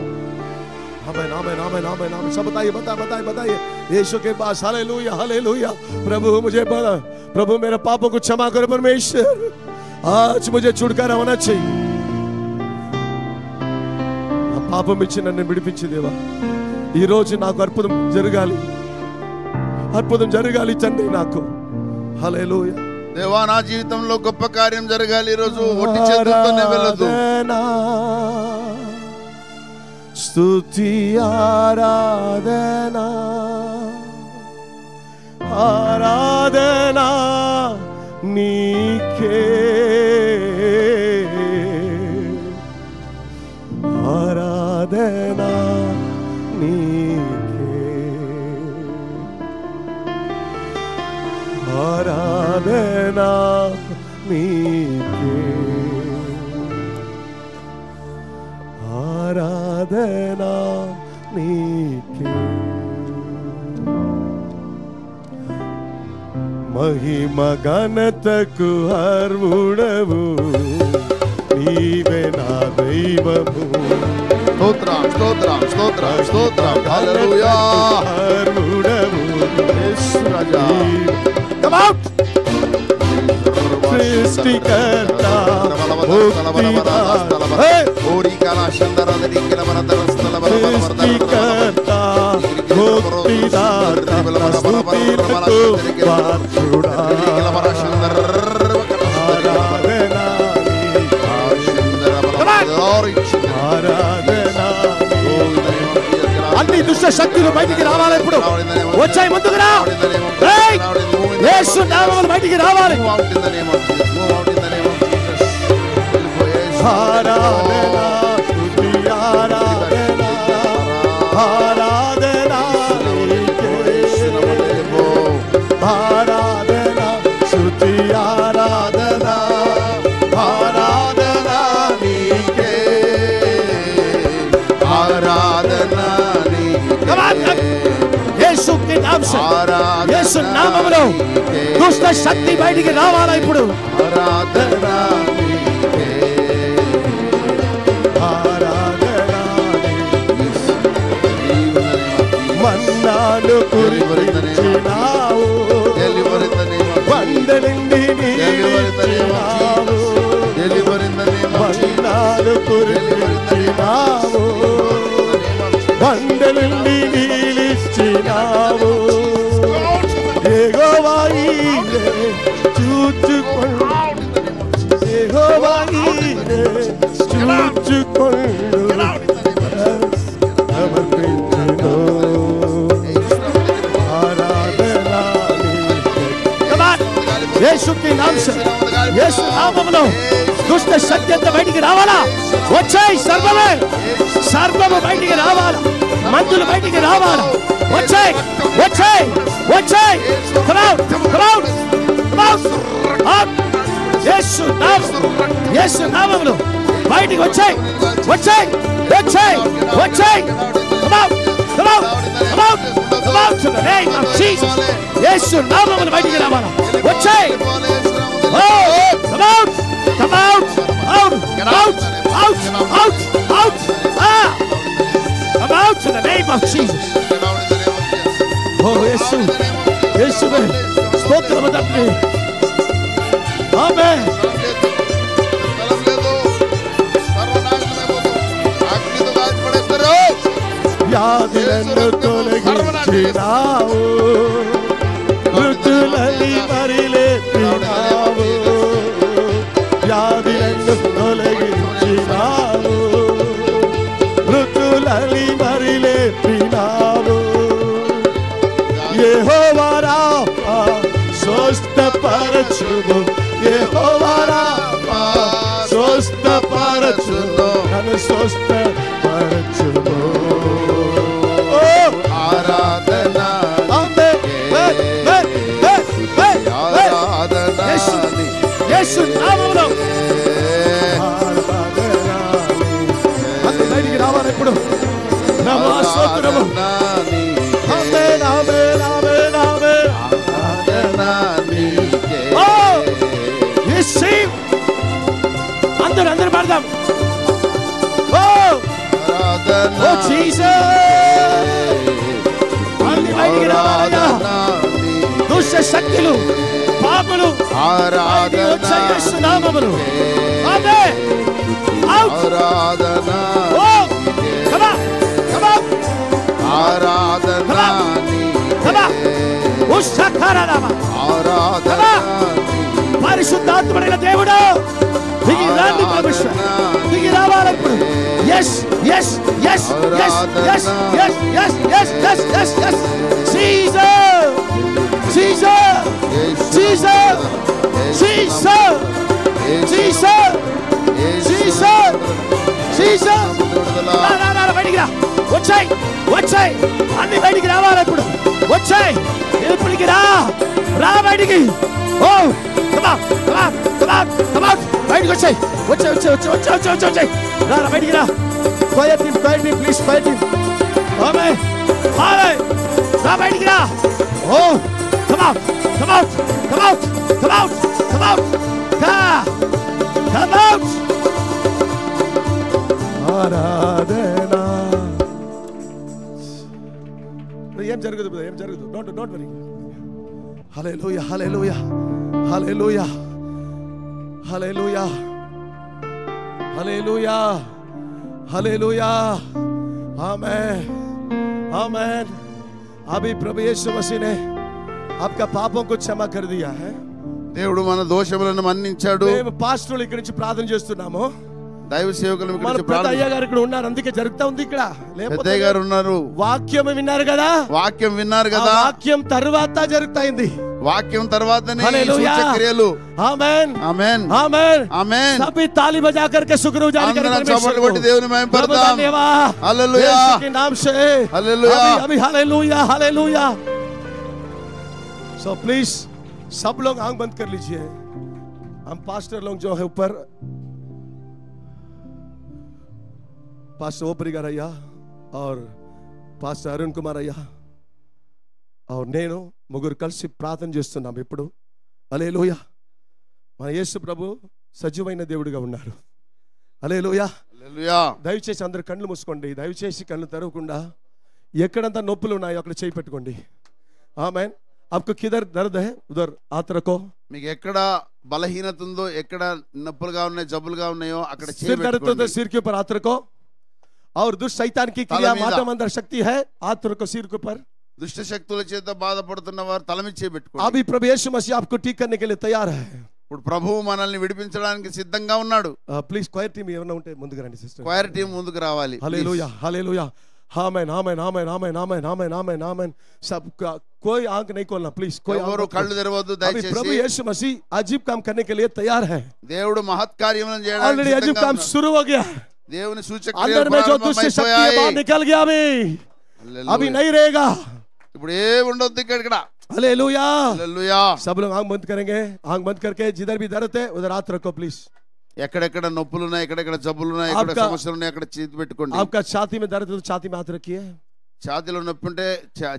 आमेन, आमेन, आमेन, आमेन, आमेन. सब बताइए, बताइए यीशु के पास. Hallelujah, hallelujah. प्रभु मुझे प्रभु मेरे पापों को क्षमा करो परमेश्वर. आज मुझे छुटकारा होना चाहिए. ఆ పాపం ఇచ్చి నన్ను విడిపించి దేవా, ఈ రోజు నాకు అద్భుతం జరగాలి తండ్రి నాకు. హల్లెలూయా. దేవా నా జీవితంలో గొప్ప కార్యం జరగాలి. ఈ రోజు ఒట్టి చేతులతోనే వెళ్ళొద్దు. స్తుతి ఆరాధనా, ఆరాధనా నీకే, ఆరాధనా నీకే. ఆరాధనా నీకే, ఆరాధనా నీకే, మహిమ ఘనతకు అర్హుడవు నీవే నా దైవము. స్తోత్రం స్తోత్రం స్తోత్రం స్తోత్రం. హల్లెలూయా. అర్హుడవు యేసు రాజా. Come out. సృష్టికర్త ముక్తిదాత, సృష్టికర్త ముక్తిదాత స్తుతిలకు పాత్రుడా. ఆరాధనా ఆరాధనా. అన్ని దుష్ట శక్తులు బయటికి రావాలి. ఇప్పుడు వచ్చాయి ముందుకు రా. యేసు నామములో బయటికి రావాలి. ఆరాధనా స్తుతి ఆరాధనా ఆరాధనా నీకే, ఆరాధనా స్తుతి ఆరాధనా ఆరాధనా నీకే, ఆరాధనా నీకే. యేసు के नाम से, యేసు నామములో దుష్ట శక్తి బయటికి రావాలా ఇప్పుడు. ఆరాధనా నీకే, ఆరాధనా మన్నాలు కురిపించినావు, వందలిండి నీవు, మన్నాలు కురిపించినావు, వందలిండి నీలిచ్చినావు. యెహోవా ఈయనే చూచుకొండు, యెహోవా ఈయనే చూచుకొండు సమర్పించును. ఆరాధనా యేసు के नाम से, యేసు నామములో దుష్ట శక్తి అంతా బయటికి రావాలా. వచ్చాయి సర్వమే, సర్వము బయటికి రావాలా. మందులు బయటికి రావాలా. వచ్చాయి వచ్చాయి వచ్చాయి. Come out, come out, come out, out. యేసు నామములో, యేసు నామములో బయటికి వచ్చాయి వచ్చాయి వచ్చాయి వచ్చాయి. Come out, come out, come out, come out to the name of Jesus. యేసు నామములో బయటికి రావాలా. వచ్చాయి. Oh, come out, come out, out, out, out, out, out. Ah, come out to the name of Jesus. Oh, యేసు యేసువే స్తోత్రము తండ్రి. ఆమేన్. వ్యాధులను తొలగించినావు, మృతులని మరిలేపినావు, వ్యాధులను తొలగించినావు, మృతులని మరిలేపినావు. యెహోవా రాఫా స్వస్థపరచుము, యెహోవా రాఫా స్వస్థపరచుము, నన్ను స్వస్థపరచుము. ఆరాధనా యేసు నామములో బయటికి రావాలి ఇప్పుడు. నమో స్తోత్రము. ఆమేన్ ఆమేన్ ఆమేన్ ఆమేన్. ఓ రిసీవ్. అందరూ పాడదాం. ఓ ఓ జీసస్. అన్ని బయటికి రావాలయ్యా. దుష్ట శక్తులు పాపులు బయటికి వచ్చాయి యేసు నామములో. ఆమేన్. ఆరాధనా ఓ come on, come on. Aradhana come on. ఉషకరనమ. ఆరాధనా పరిశుద్ధాత్ముడైన దేవుడు దిగి రండి ప్రభువు. దిగి రావాలి ఇప్పుడు. yes yes yes yes yes yes yes yes yes yes yes. Jesus Jesus Jesus Jesus Jesus Jesus Jesus. బయటికి రా. వచ్చాయి వచ్చాయి. అన్ని బయటికి రావాలి ఇప్పుడు. వచ్చాయి. ఇప్పటికి రా. రా బయటికి. Oh come on come on come on come on, బయటికి వచ్చేయ్. వచ్చేయ్. రా బయటికి రా. Quiet team please, quiet team. Amen. రా బయటికి రా. Oh come on come out come out come out come out come out. ఆరాధనా. ఏం జరగదు. Don't worry. Hallelujah hallelujah hallelujah hallelujah hallelujah hallelujah. Amen amen. अभी प्रभु यीशु मसीह ने आपका पापों को क्षमा कर दिया है. దేవుడు మన దోషములను మన్నించాడు. మేము పాస్టర్లు ఇక్కడి నుంచి ప్రార్థన చేస్తున్నాము. దైవ సేవకులు ఇక్కడి నుంచి ప్రార్థన. అయ్య గారు ఇక్కడ ఉన్నారు, అందుకే జరుగుతా ఉంది ఇక్కడ. లేకపోతే అయ్య గారు ఉన్నారు. వాక్యం విన్నారు కదా. వాక్యం తర్వాత జరుగుతాయింది. వాక్యం తర్వాతనే సూచక్రియలు. ఆమేన్ ఆమేన్ ఆమేన్ ఆమేన్. सभी ताली बजा करके शुक्रगुजारी करें परमेश्वर को. దేవుని మహిమపడదాం. హల్లెలూయా. यीशु के नाम से హల్లెలూయా. अभी हालेलुया हालेलुया. सो प्लीज सब लोग आंख बंद कर लीजिए. हम पास्टर लोग जो है ऊपर, पास्टर ओपरिगा रैया और पास्टर अरुण कुमार अయ్యా और నేను ముగ్గురు కలిసి ప్రార్థన చేస్తున్నాం ఇప్పుడు. హల్లెలూయా. మన యేసు ప్రభు సజీవమైన దేవుడిగా ఉన్నారు. హల్లెలూయా హల్లెలూయా. దయచేసి అందరూ కళ్ళు మూసుకోండి. దయచేసి కళ్ళు తెరవకుండా ఎక్కడంతా నొప్పులు ఉన్నాయో అక్కడ చేయి పెట్టుకోండి. ఆమేన్. आपको किधर दर्द है उधर हाथ रखो. మీకు ఎక్కడ బలహీనత ఉందో, ఎక్కడ నొప్పులుగా ఉన్నాయి, జబ్బులుగా ఉన్నాయో అక్కడ చేయి सिर दर्द పెట్టుకోండి. तो सिर के ऊपर हाथ रखो. और दुष्ट शैतान की क्रिया माध्यम अंदर शक्ति है, हाथ रखो सिर के ऊपर. దుష్ట శక్తుల చేత బాధపడుతున్న వారు తల మీద చేయి పెట్టుకోండి. अभी प्रभु यीशु मसीह आपको ठीक करने के लिए तैयार है. ఇప్పుడు ప్రభువు మనల్ని విడిపించడానికి సిద్ధంగా ఉన్నాడు. ప్లీజ్ క్వైర్ టీమ్ ఎవరైనా ఉంటే ముందుకు రండి సిస్టర్. క్వైర్ టీం ముందుకు రావాలి. Hallelujah hallelujah. Amen amen amen amen amen amen amen amen. सब कोई आंख नहीं खोलना प्लीज. कोई ఎవరు కళ్ళు తెరవద్దు దయచేసి. प्रभु यीशु मसीह अजीब काम करने के लिए तैयार है. దేవుడు మహత్ కార్యములను చేయడానికి ऑलरेडी अजीब काम शुरू हो गया. దేవుని సూచక్రియలు अंदर में जो दुष्ट शक्ति है बाहर निकल गया. अभी नहीं रहेगा. ఇప్పుడు ఏం ఉండొద్దు ఇక్కడ. Hallelujah hallelujah. सब लोग आंख बंद करेंगे. आंख बंद करके जिधर भी दर्द है उधर हाथ रखो प्लीज. ఎక్కడెక్కడ నొప్పులు ఉన్నాయి, ఎక్కడెక్కడ జబ్బులు ఉన్నాయి, ఎక్కడ సమస్యలు ఉన్నాయి అక్కడ చేతి పెట్టుకోండి. आपका छाती में दर्द है तो छाती में हाथ रखिए. ఛాతీలో నొప్పి ఉంటే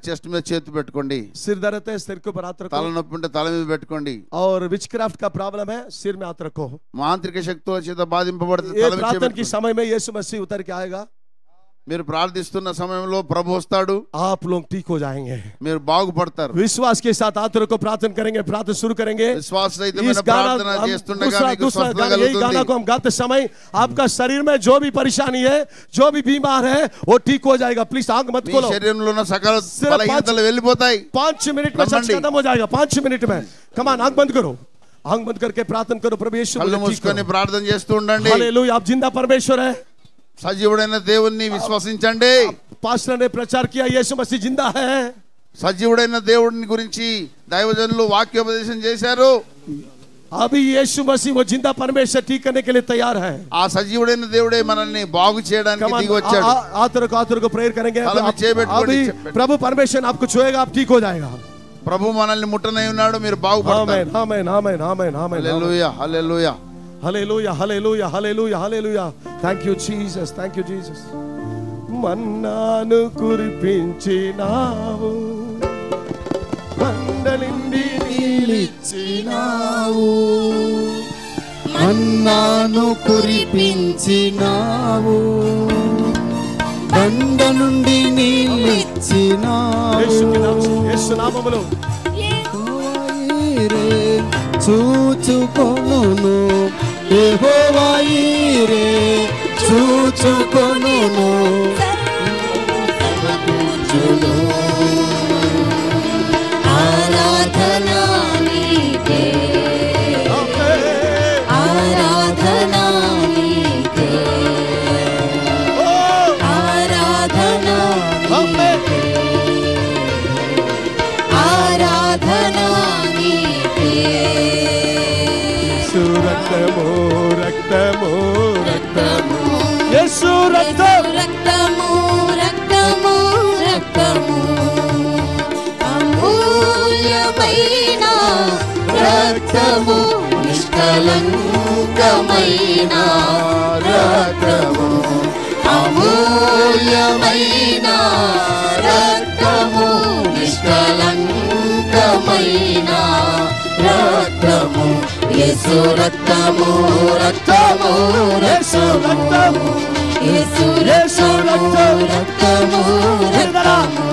చెస్ట్ మీద చేతి పెట్టుకోండి. सिर दर्द है सिर के ऊपर हाथ रखो. తల నొప్పి ఉంటే తల మీద పెట్టుకోండి. और विचक्राफ्ट का प्रॉब्लम है सिर में हाथ रखो. మాంత్రిక శక్తుల చేత బాధింపబడితే ये తల మీద प्रार्थना की చేయి. समय में यीशु मसीह उतर के आएगा. మీరు ప్రార్థిస్తున్న సమయంలో ప్రభు వస్తాడు. आप लोग ठीक हो जाएंगे. మీరు బాగుపడతారు. विश्वास के साथ हाथ रखो. प्रार्थना करेंगे. प्रार्थना शुरू करेंगे. విశ్వాసరహితమైన ప్రార్థన చేస్తుండగా మీకు స్వస్థత यही गाना को हम गाते समय आपका शरीर में जो भी परेशानी है, जो भी बीमार है, वो ठीक हो जाएगा. प्लीज आंख मत మీ खोलो. శరీరంలో ఉన్న సకల బలహీనతలు వెళ్ళిపోతాయి. 5 मिनट में सब खत्म हो जाएगा. 5 मिनट में. कम ऑन आंख बंद करो. आंख बंद करके प्रार्थना करो. प्रभु यीशु కళ్ళు మూసుకొని ప్రార్థన చేస్తూ ఉండండి. हालेलुया. आप जिंदा परमेश्वर है. సజీవుడైన దేవుణ్ణి విశ్వసించండి. पास्टर ने प्रचार किया यीशु मसीह जिंदा है. సజీవుడైన దేవుడిని గురించి దైవజనులు వాక్యోపదేశం చేశారు. अभी यीशु मसीह वो जिंदा परमेश्वर ठीक करने के लिए तैयार है. ఆ సజీవుడైన దేవుడే మనల్ని బాగు చేయడానికి దిగి వచ్చాడు. आतर को प्रेयर करेंगे. अभी प्रभु परमेश्वर आपको छुएगा, आप ठीक हो जाएगा. ప్రభు మనల్ని ముట్టనై ఉన్నాడు, మీరు బాగుపడతారు. Amen amen amen amen. Hallelujah hallelujah hallelujah hallelujah hallelujah hallelujah. Thank you Jesus. Thank you Jesus. మన్నాను కురిపించినావు, మండలిండి నీలిచ్చినావు. మన్నాను కురిపించినావు, బండ నుండి నీళ్ళిచ్చినావు. యేసు నామములో చూచుకొనును యెహోవా ఈరే, చూచుకొనును ఆరాధనా నీకే, ఆరాధనా నీకే, ఆరాధనా నీకే, ఆరాధనా నీకే. రక్తము రక్తము రక్తము యేసు రక్తం రక్తము నిష్కలంకమైన రక్తము అమూల్యమైన రక్తము నిష్కలంకమైన రక్తము యేసు రక్తము రక్తము రక్తము యేసు రక్తము రక్తము రక్తము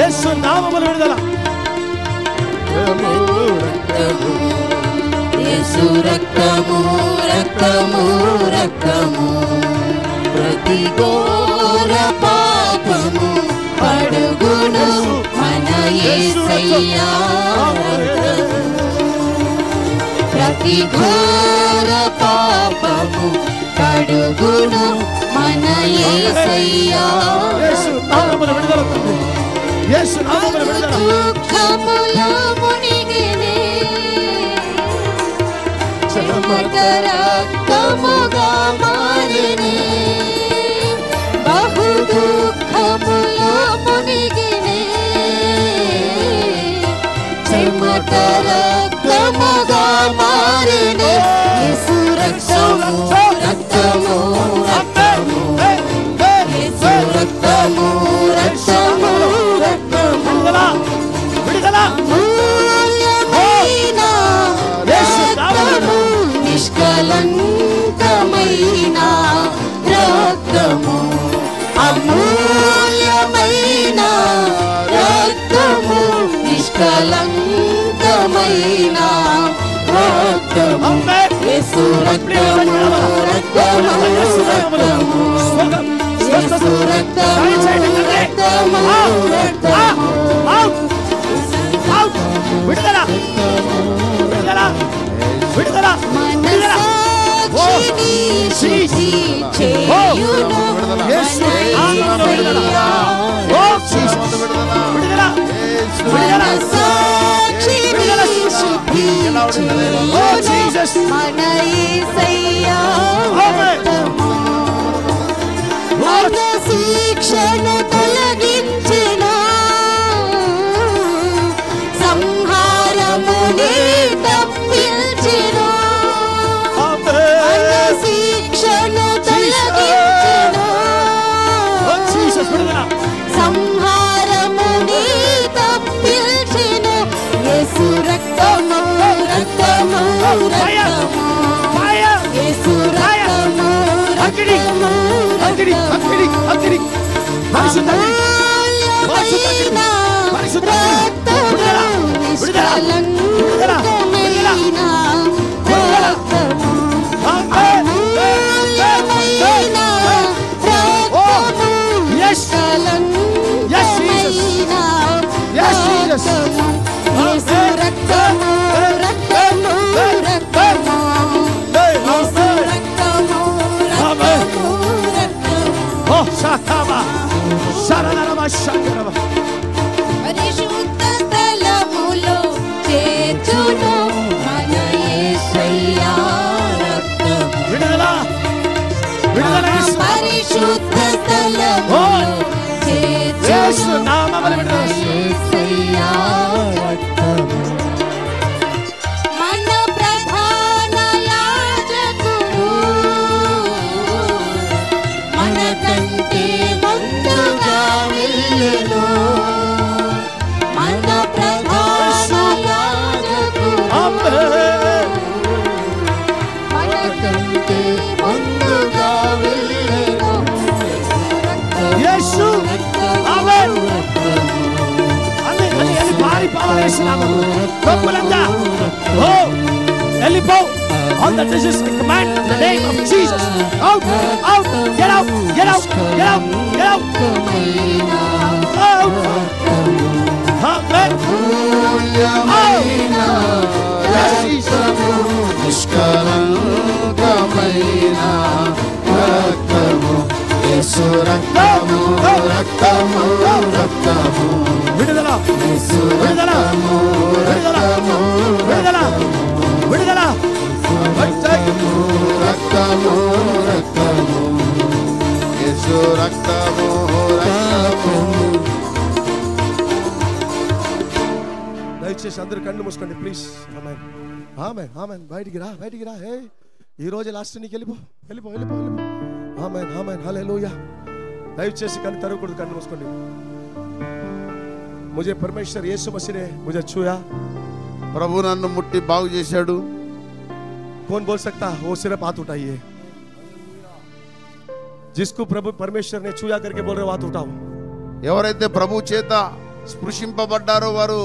యేసు నామములో విడుదల యేసు రక్తము రక్తము రక్తము ప్రతి ఘోర పాపము పడుగును మన యేసయ్యా ప్రతి ఘోర పాపము పడుగును మన యేసయ్యా యేసు నామములో విడుదల యేసు నామములో విడుదల దుఃఖములో మునిగినే చెమట రక్తముగా మారినే బహు దుఃఖములో మునిగినే చెమట రక్తముగా మారినే యేసు రక్తము రక్తము రక్తము యేసు రక్తము రక్తము రక్తము విడుదల అమూల్యమైన రక్తము నిష్కలంకమైన రక్తము అమూల్యమైన రక్తము నిష్కలంకమైన రక్తము యేసు రక్తము రక్తము రక్తము యేసు రక్తము రక్తము రక్తము విడుదల విడుదల విడుదల మనసాక్షిని శుద్ధి చేయును యేసు నామములో విడుదల విడుదల మనసాక్షిని శుద్ధి చేయును మన యేసయ్యా రక్తము మన శిక్షను తొలగించిన సంహారమునే తప్పించిన మన శిక్షను తొలగించిన సంహారమునే తప్పించిన యేసు రక్తము రక్తము రక్తము యేసు రక్తము రక్తము రక్తము అమూల్యమైన రక్తము నిష్కలంకమైన రక్తము అమూల్యమైన రక్తము నిష్కలంకమైన రక్తము యేసు రక్తము రక్తము రక్తము యేసు రక్తము రక్తము రక్తము పరిశుద్ధ స్థలములో చేర్చును మన యేసయ్యా రక్తము విడుదల విడుదల పరిశుద్ధ స్థలములో యేసు చేర్చును నామములో విడుదల యేసయ్యా రక్తము మన ప్రధాన యాజకుడు మన కంటే ముందుగా వెళ్ళెను మన ప్రధాన యాజకుడు మన కంటే ముందుగా వెళ్ళెను యేసు ఆమేన్ అన్ని భారీ పవర్ యేసు నామములో ప్రభులంతా ఓ వెళ్ళిపో on the disease command in the name of Jesus out out get out get out get out get out out amen అమూల్యమైన రక్తము నిష్కలంకమైన రక్తము యేసు రక్తము రక్తము రక్తము విడుదల యేసు విడుదల రక్తము విడుదల విడుదల రక్తము రక్తము రక్తము యేసు రక్తము రక్తము దయచేసి అందరూ కళ్ళు మూసుకోండి ప్లీజ్ ఆమేన్ ఆమేన్ ఆమేన్ బయటికి రా హే ఈ రోజు లాస్ట్ నీకు వెళ్ళిపో వెళ్ళిపో వెళ్ళిపో వెళ్ళిపో. ఆమేన్ ఆమేన్ హల్లెలూయా. దయచేసి కన్ను తెరవకూడదు, కన్ను మూసుకోండి. मुझे परमेश्वर यीशु मसीह ने मुझे छुआ. ప్రభు నన్ను ముట్టి బాగు చేశాడు. कौन बोल सकता? वो सिर्फ हाथ उठाइए. जिसको प्रभु परमेश्वर ने छुआ करके बोल रहे हो हाथ उठाओ. ఎవరైతే ప్రభు చేత స్పృశింపబడ్డారో వారు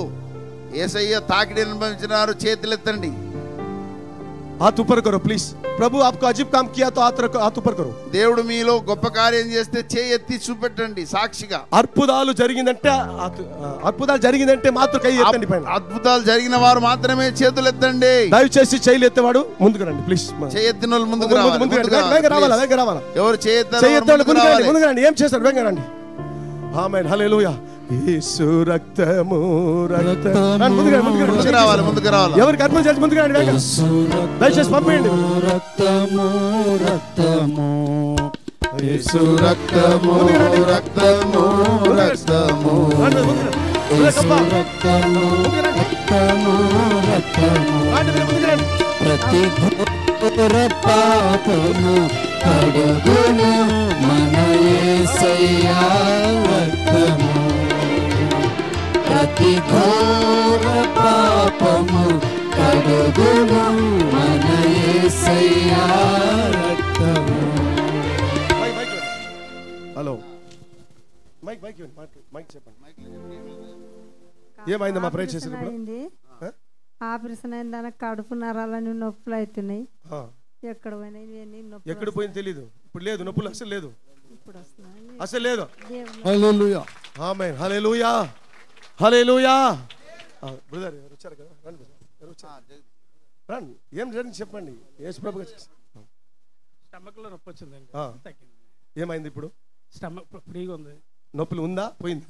యేసయ్య తాకిడి అనుభవించినారు, చేతులెత్తండి. हाथ ऊपर करो प्लीज. प्रभु आपको अजीब काम किया तो हाथ ऊपर करो. దేవుడు మీలో గొప్ప కార్యం చేస్తే చేయి ఎత్తి చూపెట్టండి సాక్షిగా. అద్భుతాలు జరిగిందంటే అద్భుతాలు జరిగిందంటే మాత్రం కై ఎత్తండి పైన. అద్భుతాలు జరిగిన వారు మాత్రమే చేతులు ఎత్తండి. దయచేసి చేయి ఎత్తేవాడు ముందుకు రండి ప్లీజ్. చేయి ఎత్తిన వాళ్ళు ముందుకు రావాలి. ఎవరు చేయి ఎత్తారో ముందుకు రండి. ఏం చేస్తారు? వేగంగా రండి. ఆమేన్ హల్లెలూయా. యేసు రక్తము రక్తము ముందుకు రావాలి, ముందుకు రావాలి. ఎవరికి అర్పణ చేసి ముందుకు రండి వేగంగా. దయచేసి పంపేయండి. రక్తము రక్తము యేసు రక్తము రక్తము రక్తము యేసు రక్తము రక్తము రక్తము ప్రతి ఘోర పాపము కడుగును మన యేసయ్య రక్తము. ప్రతి ఘోర పాపము కడుగును మన యేసయ్య రక్తము. హలో మైక్ మైక్ మైక్ చెప్పండి. ఏమైందమ్మా ప్రే చేసినప్పుడు? ఆపరేషన్ అయిన దానికి కడుపు నరాలని నొప్పులు అవుతున్నాయి. ఎక్కడ పోయినాయి నొప్పులు. ఎక్కడ పోయింది తెలీదు. ఇప్పుడు లేదు నొప్పులు, అసలు లేదు, ఇప్పుడు వస్తున్నాయి. అసలు లేదు. హల్లెలూయా. ఆమేన్ హల్లెలూయా హల్లెలూయా. బ్రదర్ వచ్చారు కదా, రండి రండి. ఏం జరిగింది చెప్పండి. యేసు ప్రభు స్టమక్ లో నొప్పి వచ్చిందండి. ఏమైంది ఇప్పుడు? స్టమక్ ఫ్రీగా ఉంది. నొప్పులు ఉందా? పోయింది?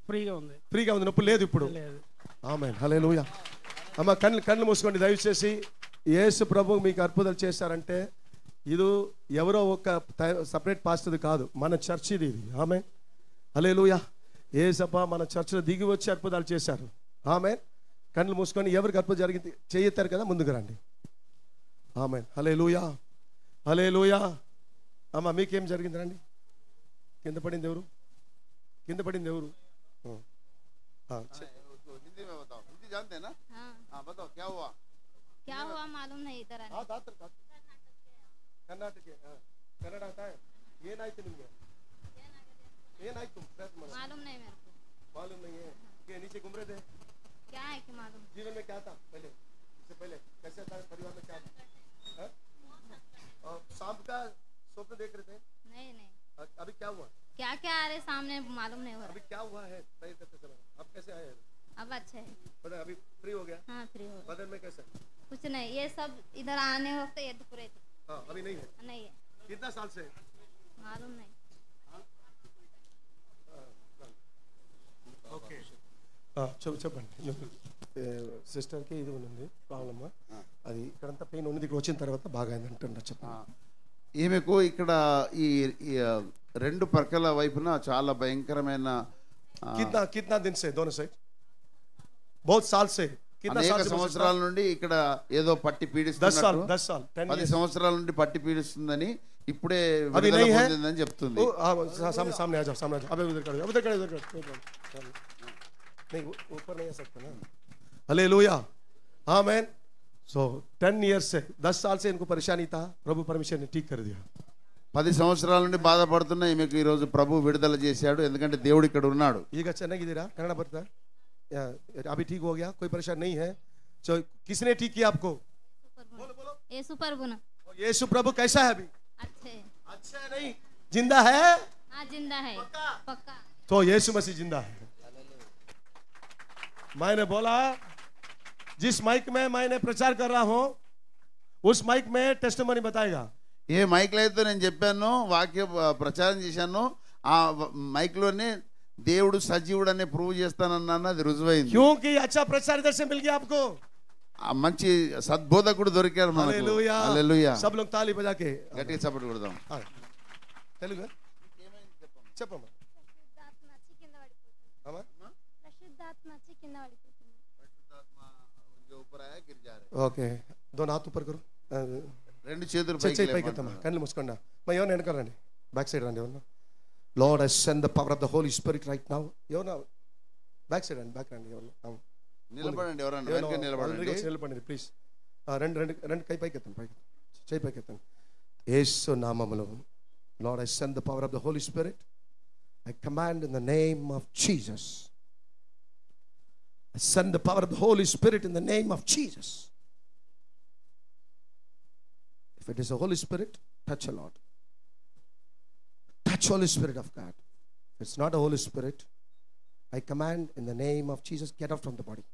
ఫ్రీగా ఉంది. ఫ్రీగా ఉంది, నొప్పి లేదు ఇప్పుడు. ఆమేన్ హల్లెలూయా. అమ్మ కళ్ళు మూసుకోండి దయచేసి. యేసు ప్రభు మీకు అద్భుతాలు చేశారంటే ఇది ఎవరో ఒక సపరేట్ పాస్టర్ది కాదు, మన చర్చ్ ఇది. ఆమేన్ హల్లెలూయా. యేసప్ప మన చర్చిలో దిగి వచ్చి అద్భుతాలు చేశారు. ఆమేన్. కళ్ళు మూసుకొని ఎవరికి అద్భుతం జరిగింది చేయెత్తారు కదా ముందుకు రండి. ఆమేన్ హల్లెలూయా హల్లెలూయా. అమ్మ మీకేం జరిగింది రండి. కింద పడింది ఎవరు? కింద పడింది ఎవరు? हिंदी जानते हैं ना? हाँ बताओ क्या हुआ? क्या हुआ मालूम नहीं इधर आने. कर्नाटक कन्नड़ आता है. ಏನಾಯ್ತು ನಿಮಗೆ? ಏನಾಯ್ತು? मालूम नहीं मेरे को. मालूम नहीं है कि नीचे घूम रहे थे? क्या है कि मालूम. जीवन में क्या था पहले? इससे पहले कैसे था? परिवार में क्या था? और सांप का स्वप्न देख रहे थे? नहीं नहीं. अभी क्या हुआ? क्या क्या आ रहे सामने मालूम नहीं हो रहा. अभी क्या हुआ है सही करते समय? अब कैसे आए? अब अच्छा है. पता अभी फ्री हो गया? हाँ फ्री हो गया. बदन में कैसा? कुछ नहीं. ये सब इधर आने वक्त ये दुख रहे थे. हाँ अभी नहीं है. नहीं है. कितना साल से? मालूम नहीं. ఓకే చెప్పండి. సిస్టర్కి ఇది ఉంది ప్రాబ్లమ్, అది ఇక్కడంతా పెయిన్ ఉంది, ఇక్కడ వచ్చిన తర్వాత బాగా అయింది అంటున్నారు. చెప్పండి. ఈమెకు ఇక్కడ ఈ రెండు పక్కల వైపున చాలా భయంకరమైన कितना दिन से दोनों साइड? बहुत साल से. అనేక సంవత్సరాల నుండి ఇక్కడ ఏదో పట్టి పీడిస్తున్నట్టు 10 సంవత్సరాల నుండి పట్టి పీడిస్తుందని ఇప్పుడే విడుదల పొందిందని చెప్తుంది. सामने आ जाओ, सामने आ जाओ. अबे उधर कर. नहीं ऊपर नहीं आ सकता ना. हालेलुया आमीन. सो 10 years से 10 साल से इनको परेशानी था, प्रभु परमेश्वर ने ठीक कर दिया. 10 సంవత్సరాల నుండి బాధపడుతున్న ఈమెకు ఈ రోజు ప్రభు విడుదల చేశాడు, ఎందుకంటే దేవుడు ఇక్కడ ఉన్నాడు. ಈಗ ಚೆನ್ನಾಗಿದ್ದೀರಾ? ಕನ್ನಡ ಬರ್ತಾ? अभी ठीक हो गया, कोई परेशानी नहीं है. तो किसने ठीक किया आपको? बोलो. यीशु प्रभु ना. यीशु प्रभु कैसा है अभी? अच्छा है नहीं, जिंदा है. हाँ जिंदा है पक्का. तो यीशु मसीह जिंदा है. मैंने बोला जिस माइक में मैंने प्रचार कर रहा हूं उस माइक में टेस्टिमनी बताएगा. ఏ మైక్ లో అయితే నేను చెప్పాను, వాక్య ప్రచారం చేశాను, ఆ మైక్ లోనే దేవుడు సజీవుడు అనే ప్రూవ్ చేస్తానన్నా అది రుజువైంది. क्योंकि अच्छा प्रचार इधर से मिल गया आपको. మంచి సద్బోధకుడు దొరికారు మనకు. हालेलुया. హల్లెలూయా. सब लोग ताली बजा के గట్టిగా చప్పట్లు కొడదాం. తెలుగు చెప్పమ్మా. ओके दोनों हाथ ऊपर करो. రెండు చేతులు చేయి పైకెత్తమ్మా, కళ్ళు మూసుకోండి. మా ఎవరు వెనకాలండి, బ్యాక్ సైడ్ రండి. ఎవరు Lord I send the power of the Holy Spirit right now. ఎవరు బ్యాక్ సైడ్ రండి, బ్యాక్ రండి. ఎవరు నిలబడండి, ఎవరన్నా వెనక నిలబడండి. నిలబడండి ప్లీజ్. రెండు రెండు రెండు కై పైకెత్తండి, పైకి చేయి పైకెత్తండి. యేసు నామములో Lord I send the power of the Holy Spirit. I command in the name of Jesus. I send the power of the Holy Spirit in the name of Jesus. If it is the Holy Spirit, touch a Lord. Touch Holy Spirit of God. If it's not a Holy Spirit, I command in the name of Jesus, get out from the body.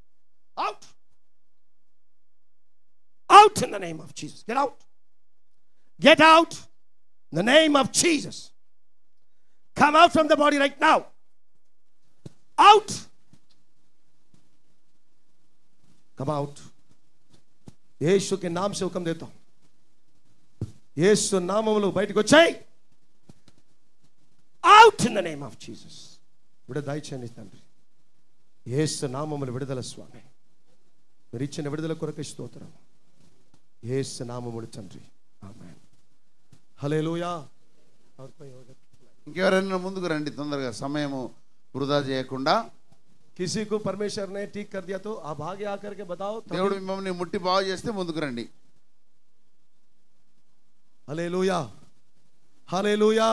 Out! Out in the name of Jesus. Get out. Get out in the name of Jesus. Come out from the body right now. Out. Come out. यीशु के नाम से हुक्म देता हूं, यीशु नामములో బయటికి వచ్చేయ్. Out in the name of Jesus. విడుదల దయచేయండి తండ్రి, యేసు నామములో విడుదల స్వామి. మీరు ఇచ్చిన విడుదల కొరకు స్తోత్రం, యేసు నామములో తండ్రి. ఆమేన్. హల్లెలూయా. ఇంకెవరైనా ముందుకు రండి తొందరగా, సమయము వృధా చేయకుండా. किसी को परमेश्वर ने ठीक कर दिया तो आप आगे आकर के बताओ. దేవుడు మిమ్మల్ని ముట్టి బాగు చేస్తే ముందుకు రండి. Hallelujah, hallelujah.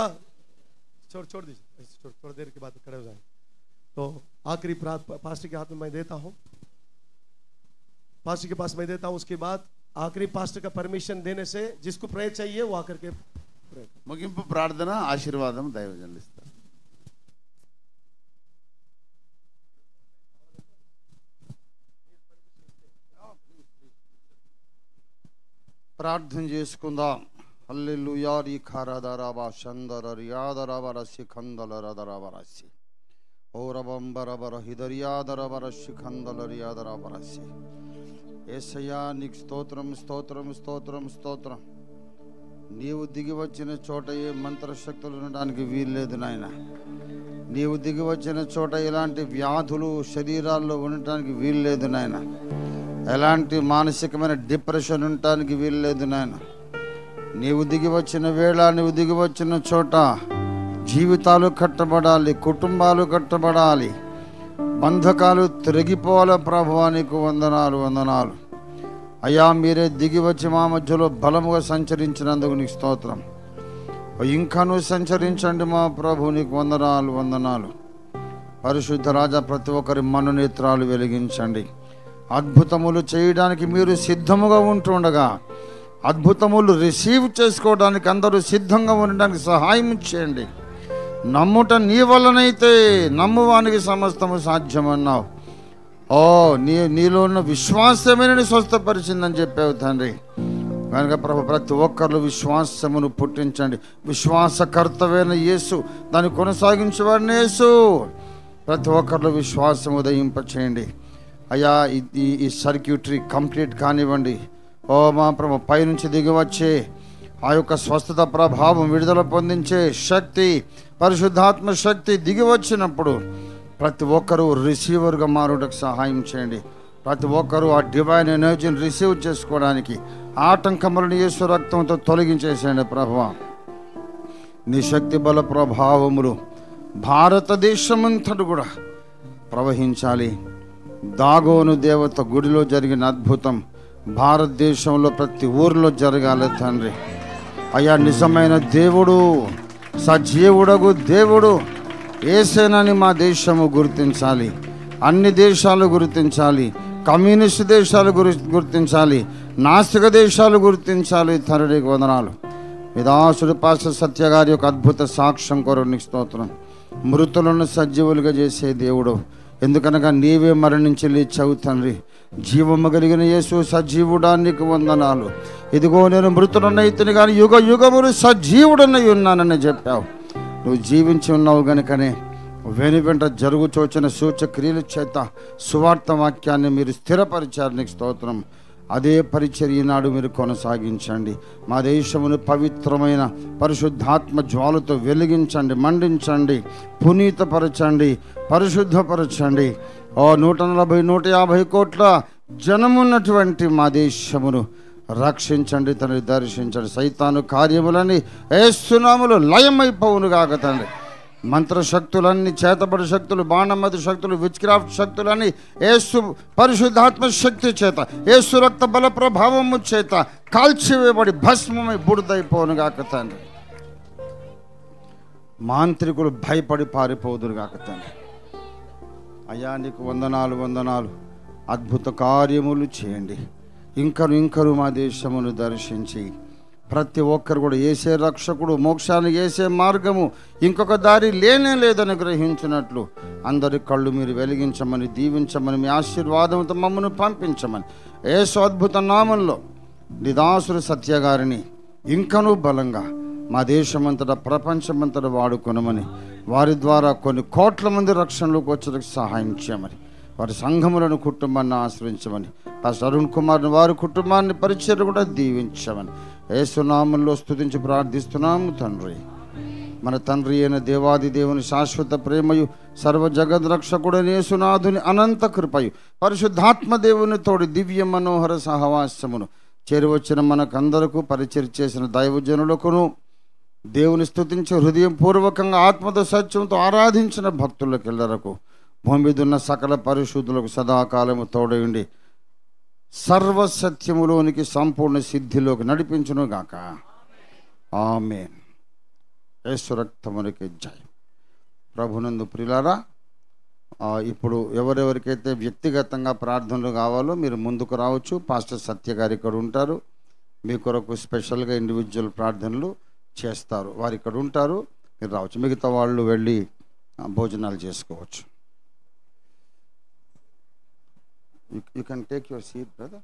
छोड़ दीजिए, थोड़ी देर के बाद खड़े हो जाए. तो आखिरी पास्टर के हाथ में मैं देता हूं, पास्टर के पास मैं देता हूं. उसके बाद आखिरी पास्टर का परमिशन देने से जिसको प्रेयर चाहिए वो आकर के ముగింపు ప్రార్థన, ఆశీర్వాదం దైవజనులు ఇస్తారు. ప్రార్థన చేసుకుందాం. హల్లెలూయా. రిఖారదరబా షందరరియాదరబరసి ఖందలరదరబరసి ఓరబంబరబర హిదరియాదరబరసి ఖందలరియాదరబరసి. యేసయ్యా నీకు స్తోత్రం, స్తోత్రం, స్తోత్రం, స్తోత్రం. నీవు దిగి వచ్చిన చోట ఏ మంత్రశక్తులు ఉండడానికి వీల్లేదు నాయన. నీవు దిగి వచ్చిన చోట ఎలాంటి వ్యాధులు శరీరాల్లో ఉండటానికి వీల్లేదు నాయన. ఎలాంటి మానసికమైన డిప్రెషన్ ఉండటానికి వీల్లేదు నాయన. నీవు దిగి వచ్చిన వేళ, నీవు దిగి వచ్చిన చోట జీవితాలు కట్టబడాలి, కుటుంబాలు కట్టబడాలి, బంధకాలు తిరిగిపోవాలి. ప్రభువా నీకు వందనాలు, వందనాలు. అయ్యా మీరే దిగి వచ్చి మా మధ్యలో బలముగా సంచరించినందుకు నీకు స్తోత్రం. ఇంకా నువ్వు సంచరించండి మా ప్రభు, నీకు వందనాలు, వందనాలు. పరిశుద్ధ రాజా, ప్రతి ఒక్కరి మనోనేత్రాలు వెలిగించండి. అద్భుతములు చేయడానికి మీరు సిద్ధముగా ఉంటుండగా, అద్భుతములు రిసీవ్ చేసుకోవడానికి అందరూ సిద్ధంగా ఉండడానికి సహాయం చేయండి. నమ్ముట నీ వల్లనైతే నమ్మువానికి సమస్తము సాధ్యమన్నావు. నీలో ఉన్న విశ్వాసమే నేను స్వస్థపరిచిందని చెప్పావు తండ్రి. కనుక ప్రభు ప్రతి ఒక్కరిలో విశ్వాసమును పుట్టించండి. విశ్వాసకర్తవైన యేసు, దాన్ని కొనసాగించేవాడిని యేసు. ప్రతి ఒక్కరిలో విశ్వాసం ఉదయింపచేయండి అయ్యా. ఈ సర్క్యూటరీ కంప్లీట్ కానివ్వండి. మా ప్రభు పైనుంచి దిగి వచ్చే ఆ యొక్క స్వస్థత ప్రభావం, విడుదల పొందించే శక్తి, పరిశుద్ధాత్మ శక్తి దిగి వచ్చినప్పుడు ప్రతి ఒక్కరూ రిసీవర్గా మారుటకు సహాయం చేయండి. ప్రతి ఒక్కరూ ఆ డివైన్ ఎనర్జీని రిసీవ్ చేసుకోవడానికి ఆటంకములను యేసు రక్తంతో తొలగించేసేయండి ప్రభువా. నీ శక్తి బల ప్రభావములు భారతదేశమంతటా కూడా ప్రవహించాలి. దాగోను దేవత గుడిలో జరిగిన అద్భుతం భారతదేశంలో ప్రతి ఊరిలో జరగాలి తండ్రి. అయ్యా నిజమైన దేవుడు, సజీవుడగు దేవుడు యేసేనని మా దేశము గుర్తించాలి. అన్ని దేశాలు గుర్తించాలి. కమ్యూనిస్ట్ దేశాలు గుర్తించాలి. నాస్తిక దేశాలు గుర్తించాలి. తండ్రికి వందనాలు. విదాసుడు పాస్టర్ సత్య గారి యొక్క అద్భుత సాక్ష్యం కొరకు నీకు స్తోత్రం. మృతులను సజీవులుగా చేసే దేవుడు, ఎందుకనగా నీవే మరణించి లేచావు తండ్రి. జీవము కలిగిన యేసు సజీవుడా నీకు వందనాలు. ఇదిగో నేను మృతుడనైతిని కానీ యుగ యుగములు సజీవుడనై ఉన్నానని చెప్పావు. నువ్వు జీవించి ఉన్నావు గనుకనే వెను వెంట జరుగుచోచిన సూచక్రియల చేత సువార్త వాక్యాన్ని మీరు స్థిరపరిచారు. నీకు స్తోత్రం. అదే పరిచర్య ఈనాడు మీరు కొనసాగించండి. మా దేశమును పవిత్రమైన పరిశుద్ధాత్మ జ్వాలతో వెలిగించండి, మండించండి, పునీతపరచండి, పరిశుద్ధపరచండి. 140-150 కోట్ల జనమున్నటువంటి మా దేశమును రక్షించండి తండ్రి, దర్శించండి. సైతాను కార్యములన్నీ యేసు నామములో లయమైపోవును గాక తండ్రి. మంత్రశక్తులన్నీ, చేతబడి శక్తులు, బాణమతి శక్తులు, విచ్క్రాఫ్ట్ శక్తులన్నీ యేసు పరిశుద్ధాత్మ శక్తి చేత, యేసు రక్త బల ప్రభావము చేత కాల్చివేయబడి భస్మమై బుడిదైపోవును గాక తండ్రి. మాంత్రికులు భయపడి పారిపోదురు గాక తండ్రి. అయ్యా నీకు వందనాలు, అద్భుత కార్యములు చేయండి. ఇంకను మా దేశమును దర్శించి ప్రతి ఒక్కరు కూడా ఏసే రక్షకుడు, మోక్షానికి ఏసే మార్గము ఇంకొక దారి లేనే లేదని గ్రహించినట్లు అందరి కళ్ళు మీరు వెలిగించమని, దీవించమని, మీ ఆశీర్వాదంతో మమ్మల్ని పంపించమని యేసు అద్భుత నామంలో నిదాసుడు సత్య గారిని ఇంకనూ బలంగా మా దేశమంతటా, ప్రపంచమంతటా వాడుకొనమని, వారి ద్వారా కొన్ని కోట్ల మంది రక్షణలోకి వచ్చేందుకు సహాయం చేయమని, వారి సంఘములను, కుటుంబాన్ని ఆశ్రయించమని, పాస్టర్ అరుణ్ కుమార్ని, వారి కుటుంబాన్ని, పరిచయం కూడా దీవించమని యేసు నామములో స్తుతించి ప్రార్థిస్తున్నాము తండ్రి. మన తండ్రి అయిన దేవాది దేవుని శాశ్వత ప్రేమయు, సర్వ జగద్ రక్షకుడైన యేసునాథుని అనంత కృపయు, పరిశుద్ధాత్మ దేవుని తోడి దివ్య మనోహర సహవాసమును చేరువచ్చిన మనకందరకు, పరిచయం చేసిన దైవజనులకును, దేవుని స్తుతించి హృదయం పూర్వకంగా ఆత్మతో సత్యంతో ఆరాధించిన భక్తులకెల్లరకు, భూమి మీద ఉన్న సకల పరిశుద్ధులకు సదాకాలము తోడయుండి సర్వసత్యములోనికి, సంపూర్ణ సిద్ధిలోకి నడిపించును గాక. ఆమేన్. యేసు రక్తమునికి జయం. ప్రభునందు ప్రియులారా, ఇప్పుడు ఎవరెవరికైతే వ్యక్తిగతంగా ప్రార్థనలు కావాలో మీరు ముందుకు రావచ్చు. పాస్టర్ సత్య గారు ఇక్కడ ఉంటారు, మీ కొరకు స్పెషల్గా ఇండివిజువల్ ప్రార్థనలు చేస్తారు. వారు ఇక్కడ ఉంటారు, మీరు రావచ్చు. మిగతా వాళ్ళు వెళ్ళి భోజనాలు చేసుకోవచ్చు. You can take your seat, brother.